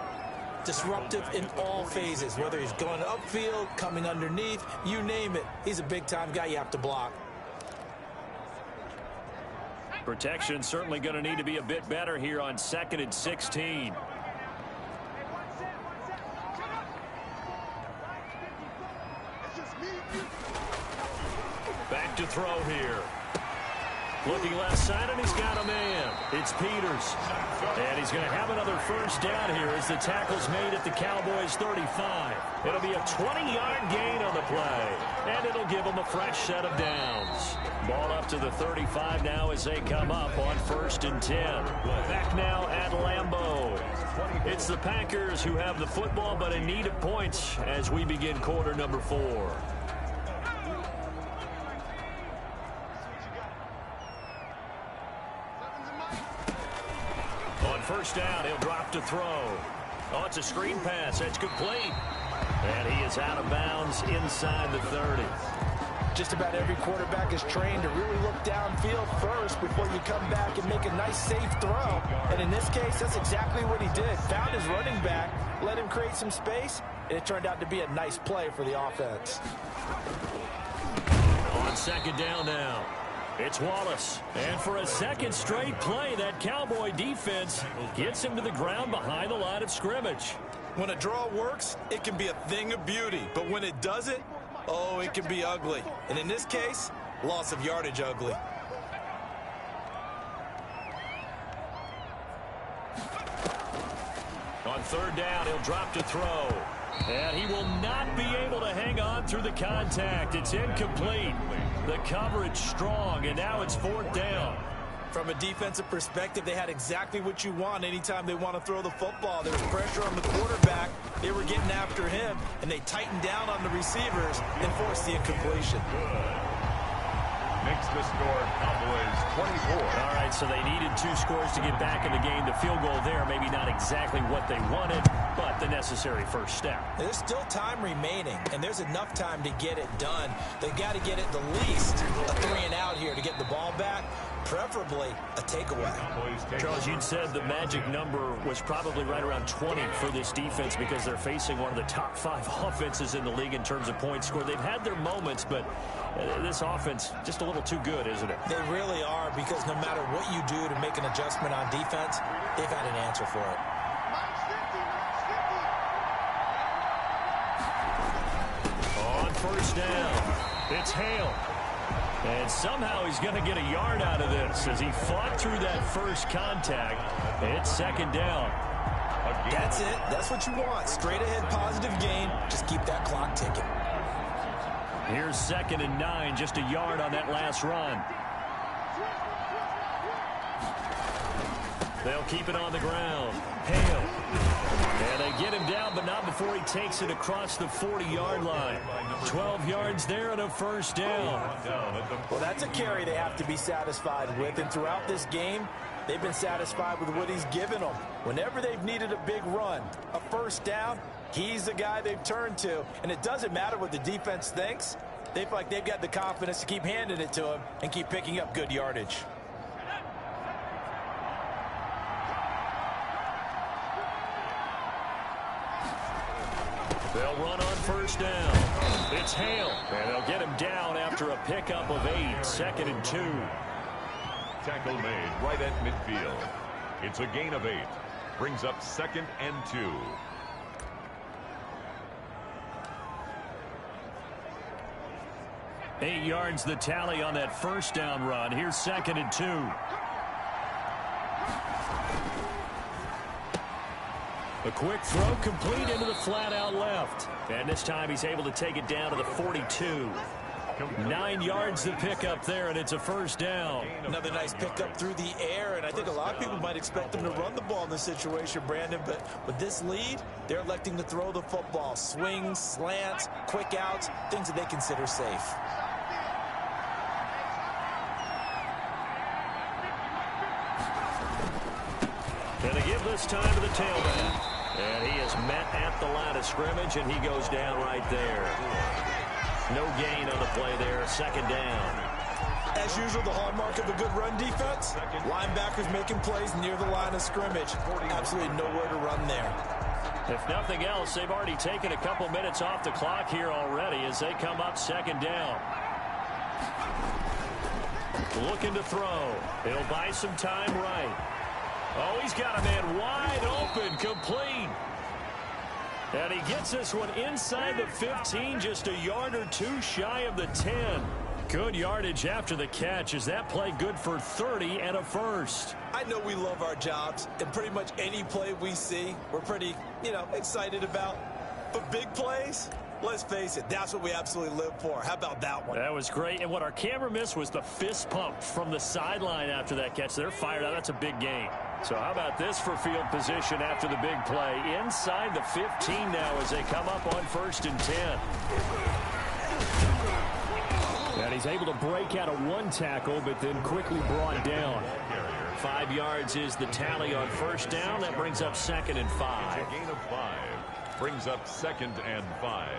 disruptive in all phases, whether he's going upfield, coming underneath, you name it. He's a big-time guy you have to block. Protection certainly going to need to be a bit better here on 2nd and 16. Back to throw here. Looking left side, and he's got a man. It's Peters. And he's going to have another first down here as the tackle's made at the Cowboys' 35. It'll be a 20-yard gain on the play, and it'll give them a fresh set of downs. Ball up to the 35 now as they come up on 1st and 10. Back now at Lambeau. It's the Packers who have the football, but in need of points as we begin quarter number 4. On 1st down, he'll drop to throw. Oh, it's a screen pass. That's complete. And he is out of bounds inside the 30. Just about every quarterback is trained to really look downfield first before you come back and make a nice, safe throw. And in this case, that's exactly what he did. Found his running back, let him create some space, and it turned out to be a nice play for the offense. On 2nd down now. It's Wallace. And for a 2nd straight play, that Cowboy defense gets him to the ground behind the line of scrimmage. When a draw works, it can be a thing of beauty. But when it doesn't, oh, it can be ugly. And in this case, loss of yardage ugly. On 3rd down, he'll drop to throw. And he will not be able to hang on through the contact. It's incomplete. The coverage strong, and now it's 4th down. From a defensive perspective, they had exactly what you want anytime they want to throw the football. There was pressure on the quarterback. They were getting after him, and they tightened down on the receivers and forced the incompletion. Makes the score Cowboys 24. All right, so they needed 2 scores to get back in the game. The field goal there, maybe not exactly what they wanted, but the necessary first step. There's still time remaining, and there's enough time to get it done. They've got to get at the least a 3 and out here to get the ball back. preferably a takeaway. Charles, you'd said the magic number was probably right around 20 for this defense because they're facing one of the top 5 offenses in the league in terms of points scored. They've had their moments, but this offense just a little too good, isn't it? They really are, because no matter what you do to make an adjustment on defense, they've had an answer for it. On first down, it's Hale. And somehow he's going to get a yard out of this as he fought through that first contact. It's second down. That's it. That's what you want. Straight ahead positive gain. Just keep that clock ticking. Here's 2nd and 9, just a yard on that last run. They'll keep it on the ground. Hale. And they get him down, but not before he takes it across the 40-yard line. 12 yards there and a first down. Well, that's a carry they have to be satisfied with. And throughout this game, they've been satisfied with what he's given them. Whenever they've needed a big run, a first down, he's the guy they've turned to. And it doesn't matter what the defense thinks. They feel like they've got the confidence to keep handing it to him and keep picking up good yardage. They'll run on first down. It's Hale. And they'll get him down after a pickup of 8. 2nd and 2. Tackle made right at midfield. It's a gain of 8. Brings up 2nd and 2. Eight yards the tally on that first down run. Here's 2nd and 2. A quick throw complete into the flat out left. And this time he's able to take it down to the 42. 9 yards to pick up there, and it's a first down. Another nice pickup through the air, and I think a lot of people might expect them to run the ball in this situation, Brandon, but with this lead, they're electing to throw the football. Swings, slants, quick outs, things that they consider safe. And they give this time to the tailback. And he is met at the line of scrimmage, and he goes down right there. No gain on the play there. 2nd down. As usual, the hallmark of a good run defense, linebackers making plays near the line of scrimmage. Absolutely nowhere to run there. If nothing else, they've already taken a couple minutes off the clock here already as they come up 2nd down. Looking to throw. He'll buy some time right. Oh, he's got a man wide open, complete. And he gets this one inside the 15, just a yard or 2 shy of the 10. Good yardage after the catch. Is that play good for 30 and a first? I know we love our jobs, and pretty much any play we see, we're pretty, excited about. But big plays, let's face it, that's what we absolutely live for. How about that one? That was great. And what our camera missed was the fist pump from the sideline after that catch. They're fired out. That's a big gain. So how about this for field position after the big play? Inside the 15 now as they come up on 1st and 10. And he's able to break out of one tackle, but then quickly brought down. 5 yards is the tally on first down. That brings up 2nd and 5. A gain of 5. Brings up 2nd and 5.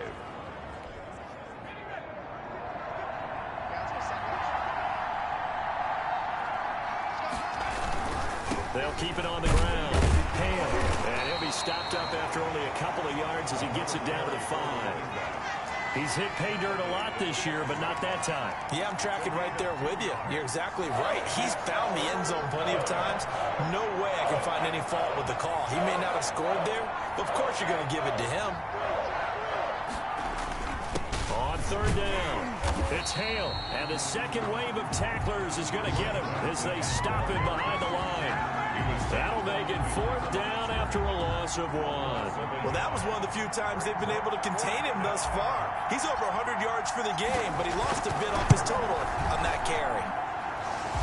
They'll keep it on the ground. Hale. And he'll be stopped up after only a couple of yards as he gets it down to the 5. He's hit pay dirt a lot this year, but not that time. Yeah, I'm tracking right there with you. You're exactly right. He's found the end zone plenty of times. No way I can find any fault with the call. He may not have scored there, but of course you're going to give it to him. On 3rd down, it's Hale. And the second wave of tacklers is going to get him as they stop him behind the line. That'll make it 4th down after a loss of 1. Well, that was one of the few times they've been able to contain him thus far. He's over 100 yards for the game, but he lost a bit off his total on that carry.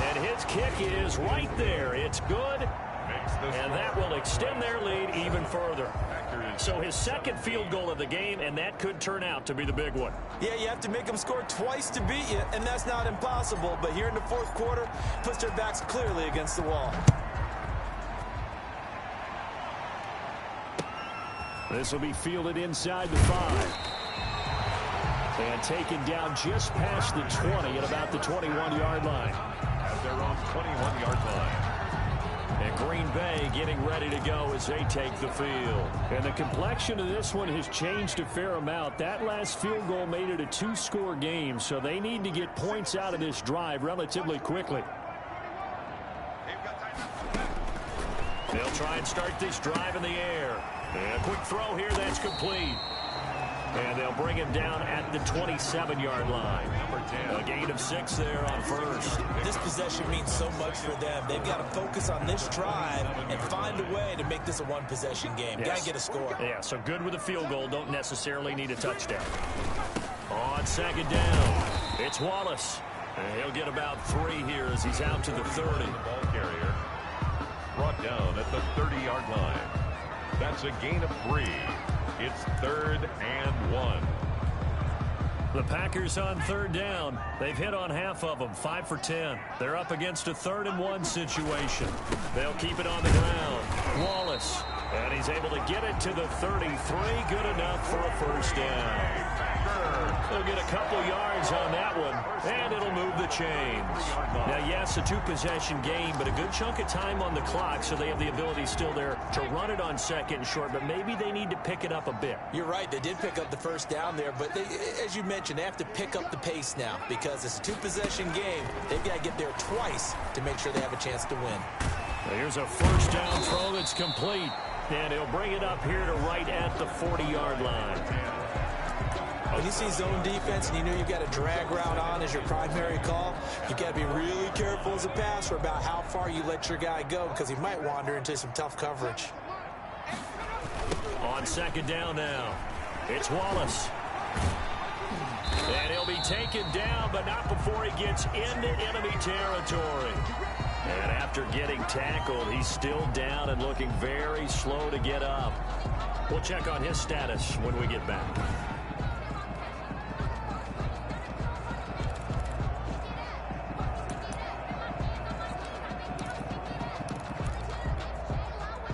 And his kick is right there. It's good, and that will extend their lead even further. So his second field goal of the game, and that could turn out to be the big one. Yeah, you have to make them score twice to beat you, and that's not impossible. But here in the 4th quarter, puts their backs clearly against the wall. This will be fielded inside the 5. And taken down just past the 20 at about the 21-yard line. At their own 21-yard line. And Green Bay getting ready to go as they take the field. And the complexion of this one has changed a fair amount. That last field goal made it a two-score game, so they need to get points out of this drive relatively quickly. They'll try and start this drive in the air. And a quick throw here, that's complete. And they'll bring him down at the 27-yard line. Number 10. A gain of 6 there on first. This possession means so much for them. They've got to focus on this drive and find a way to make this a one-possession game. Yes. Got to get a score. Yeah, so good with a field goal. Don't necessarily need a touchdown. On second down, it's Wallace. And he'll get about 3 here as he's out to the 30. Ball carrier brought down at the 30-yard line. That's a gain of 3. It's 3rd and 1. The Packers on third down. They've hit on half of them, 5 for 10. They're up against a 3rd and 1 situation. They'll keep it on the ground. Wallace, and he's able to get it to the 33. Good enough for a first down. They'll get a couple yards on that one, and it'll move the chains. Now, yes, a two-possession game, but a good chunk of time on the clock, so they have the ability still there to run it on second and short, but maybe they need to pick it up a bit. You're right. They did pick up the first down there, but as you mentioned, they have to pick up the pace now because it's a two-possession game. They've got to get there twice to make sure they have a chance to win. Well, here's a first down throw that's complete, and he'll bring it up here to right at the 40-yard line. When you see zone defense and you know you've got a drag route on as your primary call, you've got to be really careful as a passer about how far you let your guy go because he might wander into some tough coverage. On second down now, it's Wallace. And he'll be taken down, but not before he gets into enemy territory. And after getting tackled, he's still down and looking very slow to get up. We'll check on his status when we get back.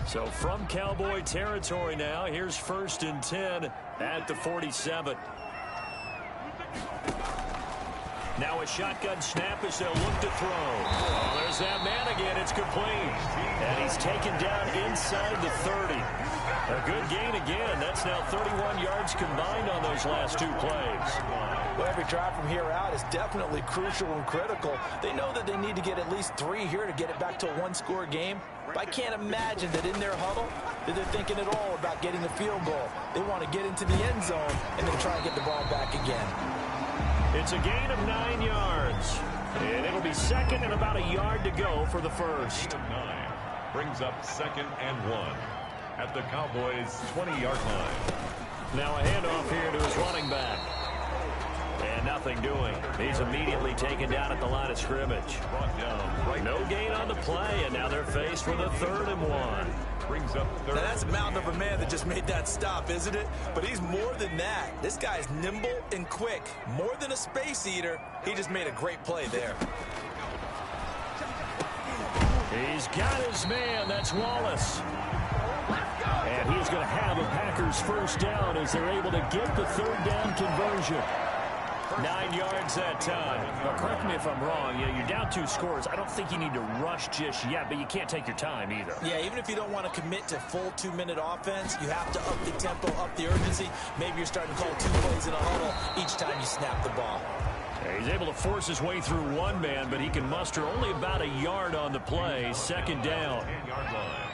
So from Cowboy territory now, here's 1st and 10 at the 47. Now a shotgun snap as they'll look to throw. Oh, there's that man again. It's complete. And he's taken down inside the 30. A good gain again. That's now 31 yards combined on those last 2 plays. Well, every drive from here out is definitely crucial and critical. They know that they need to get at least 3 here to get it back to a one-score game. But I can't imagine that in their huddle that they're thinking at all about getting a field goal. They want to get into the end zone and then try and get the ball back again. It's a gain of 9 yards. And it'll be second and about a yard to go for the first. Gain of 9 brings up 2nd and 1 at the Cowboys' 20-yard line. Now a handoff here to his running back. And nothing doing. He's immediately taken down at the line of scrimmage. Brought down right. No gain on the play, and now they're faced with a 3rd and 1. Brings up 3rd. Now that's a mountain of a man that just made that stop, isn't it? But he's more than that. This guy's nimble and quick. More than a space eater. He just made a great play there. He's got his man. That's Wallace. And he's going to have a Packers first down as they're able to get the 3rd down conversion. 9 yards that time. Now, correct me if I'm wrong. Yeah, you're down 2 scores. I don't think you need to rush just yet, but you can't take your time either. Yeah, even if you don't want to commit to full 2-minute offense, you have to up the tempo, up the urgency. Maybe you're starting to call 2 plays in a huddle each time you snap the ball. Yeah, he's able to force his way through 1 man, but he can muster only about a yard on the play. 2nd down. 10-yard line.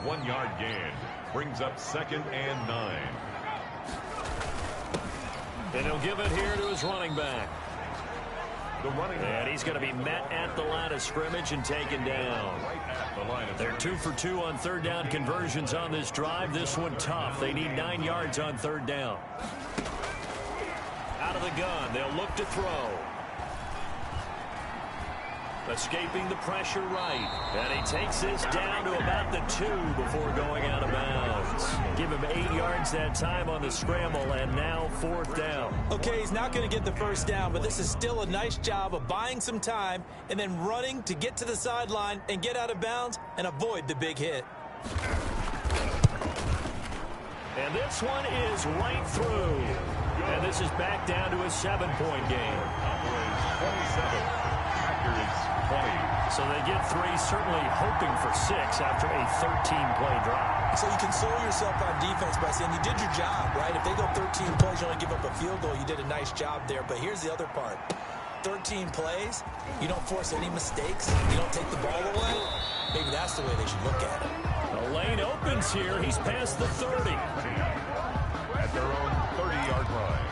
1 yard gain. Brings up 2nd and 9. And he'll give it here to his running back. The running back. And he's going to be met at the line of scrimmage and taken down. Right at the line of They're 2 for 2 on 3rd down conversions on this drive. This one tough. They need 9 yards on 3rd down. Out of the gun. They'll look to throw. Escaping the pressure right. And he takes this down to about the 2 before going out of bounds. Give him 8 yards that time on the scramble, and now 4th down. Okay, he's not going to get the first down, but this is still a nice job of buying some time and then running to get to the sideline and get out of bounds and avoid the big hit. And this one is right through. And this is back down to a 7-point game. 27. Packers 20. So they get 3, certainly hoping for 6 after a 13-play drive. So you console yourself on defense by saying you did your job, right? If they go 13 plays, you only give up a field goal, you did a nice job there. But here's the other part. 13 plays, you don't force any mistakes, you don't take the ball away. Maybe that's the way they should look at it. The lane opens here. He's past the 30. At their own 30-yard line.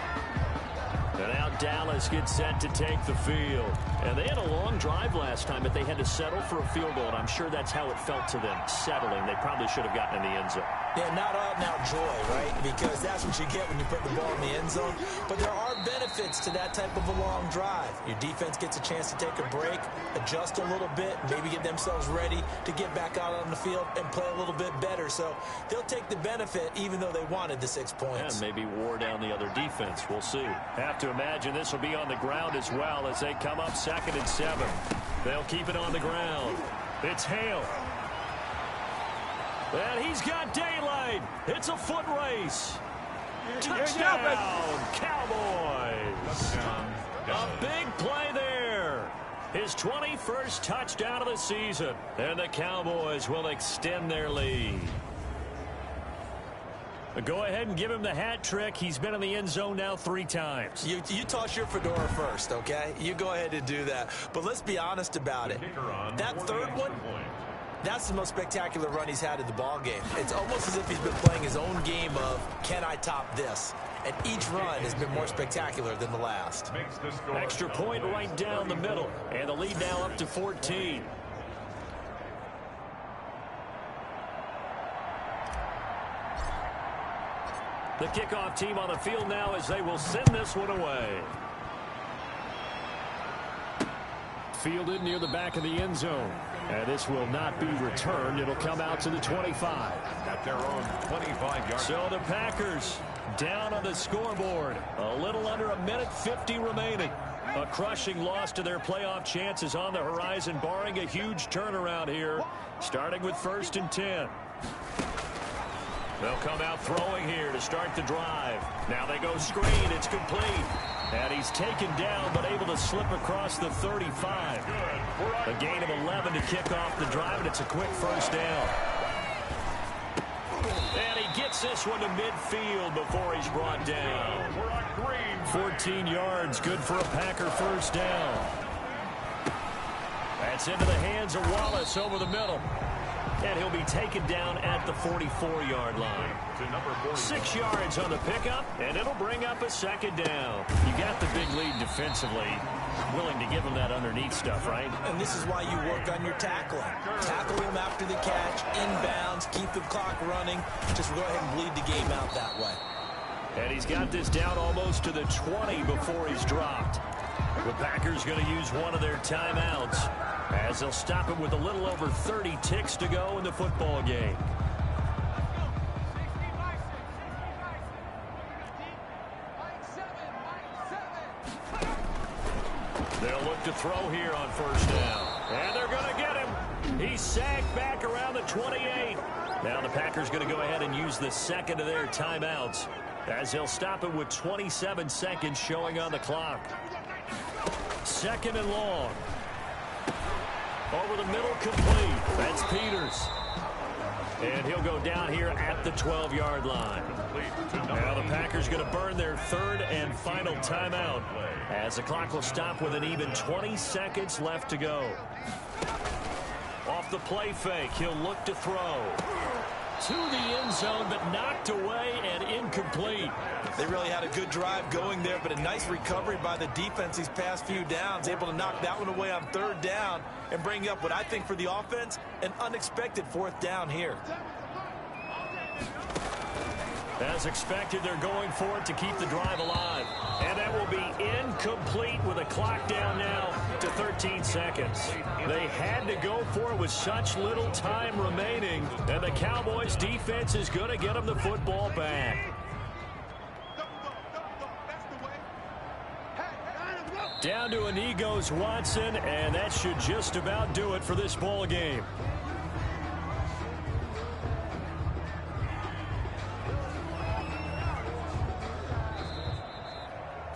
And now Dallas gets set to take the field. And they had a long drive last time, but they had to settle for a field goal, and I'm sure that's how it felt to them, settling. They probably should have gotten in the end zone. Yeah, not out-and-out joy, right? Because that's what you get when you put the ball in the end zone. But there are benefits to that type of a long drive. Your defense gets a chance to take a break, adjust a little bit, maybe get themselves ready to get back out on the field and play a little bit better. So they'll take the benefit even though they wanted the 6 points. And maybe wore down the other defense. We'll see. Have to imagine this will be on the ground as well as they come up 2nd and 7. They'll keep it on the ground. It's Hale. And he's got daylight. It's a foot race. Touchdown, Cowboys. A big play there. His 21st touchdown of the season. And the Cowboys will extend their lead. Go ahead and give him the hat trick. He's been in the end zone now 3 times. You toss your fedora first, okay? You go ahead and do that. But let's be honest about it. That third one, that's the most spectacular run he's had in the ball game. It's almost as if he's been playing his own game of, can I top this? And each run has been more spectacular than the last. Extra point right down the middle. And the lead now up to 14. The kickoff team on the field now as they will send this one away. Fielded near the back of the end zone. And this will not be returned. It'll come out to the 25. At their own 25-yard. So the Packers down on the scoreboard. A little under a minute 50 remaining. A crushing loss to their playoff chances on the horizon, barring a huge turnaround here, starting with 1st and 10. They'll come out throwing here to start the drive. Now they go screen. It's complete. And he's taken down but able to slip across the 35. A gain of 11 to kick off the drive, and it's a quick 1st down. And he gets this one to midfield before he's brought down. 14 yards, good for a Packer 1st down. That's into the hands of Wallace over the middle. And he'll be taken down at the 44-yard line. 6 yards on the pickup, and it'll bring up a 2nd down. You got the big lead defensively. Willing to give him that underneath stuff, right? And this is why you work on your tackling. Tackle him after the catch, inbounds, keep the clock running. Just go ahead and bleed the game out that way. And he's got this down almost to the 20 before he's dropped. The Packers going to use one of their timeouts as they'll stop him with a little over 30 ticks to go in the football game. They'll look to throw here on 1st down. And they're going to get him. He's sacked back around the 28. Now the Packers going to go ahead and use the 2nd of their timeouts as they'll stop him with 27 seconds showing on the clock. 2nd and long. Over the middle, complete. That's Peters. And he'll go down here at the 12-yard line. Now the Packers going to burn their 3rd and final timeout as the clock will stop with an even 20 seconds left to go. Off the play fake, he'll look to throw. To the end zone, but knocked away and incomplete. They really had a good drive going there, but a nice recovery by the defense these past few downs. Able to knock that one away on 3rd down and bring up what I think for the offense, an unexpected 4th down here. As expected, they're going for it to keep the drive alive. And that will be incomplete with a clock down now to 13 seconds. They had to go for it with such little time remaining. And the Cowboys defense is going to get them the football back. Down to a knee goes Watson, and that should just about do it for this ball game.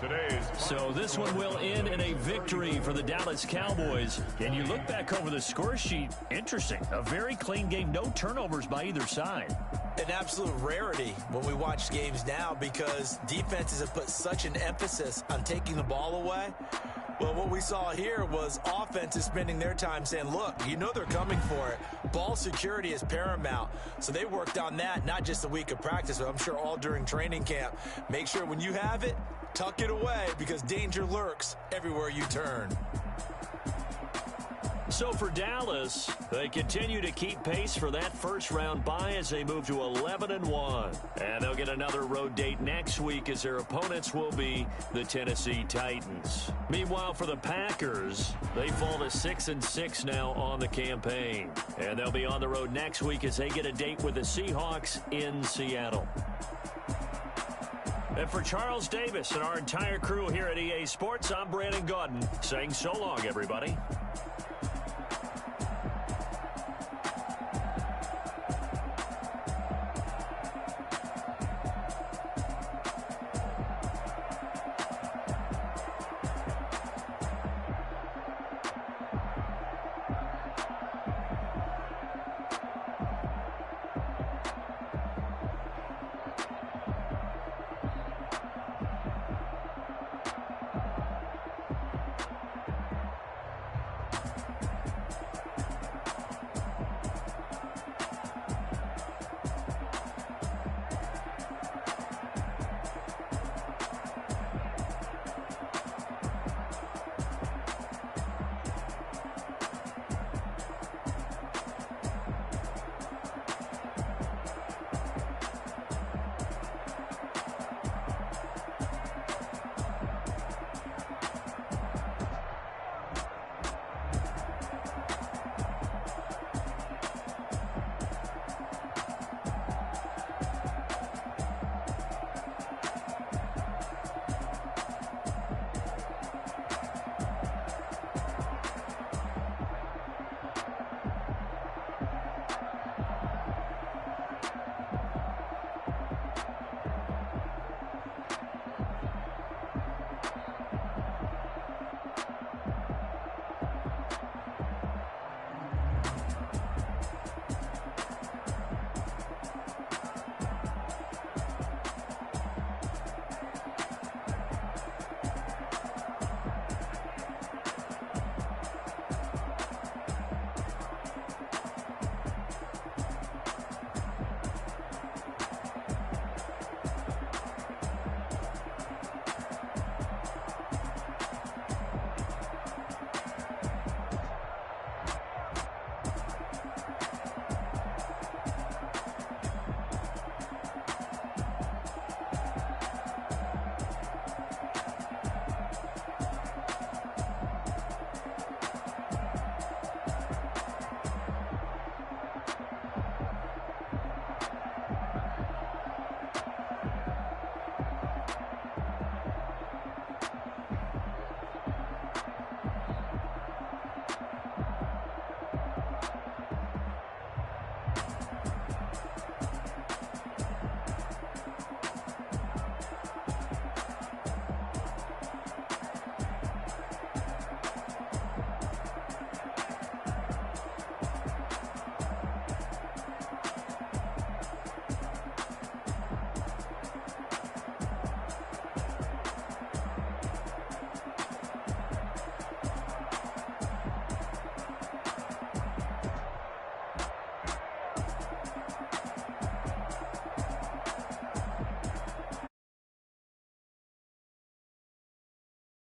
Today's So this one will end in a victory for the Dallas Cowboys. And you look back over the score sheet, interesting. A very clean game, no turnovers by either side. An absolute rarity when we watch games now because defenses have put such an emphasis on taking the ball away. Well, what we saw here was offenses spending their time saying, look, you know they're coming for it. Ball security is paramount. So they worked on that, not just a week of practice, but I'm sure all during training camp. Make sure when you have it, tuck it away because danger lurks everywhere you turn. So for Dallas, they continue to keep pace for that first-round bye as they move to 11-1. And they'll get another road date next week as their opponents will be the Tennessee Titans. Meanwhile, for the Packers, they fall to 6-6 now on the campaign. And they'll be on the road next week as they get a date with the Seahawks in Seattle. And for Charles Davis and our entire crew here at EA Sports, I'm Brandon Gaudin saying so long, everybody.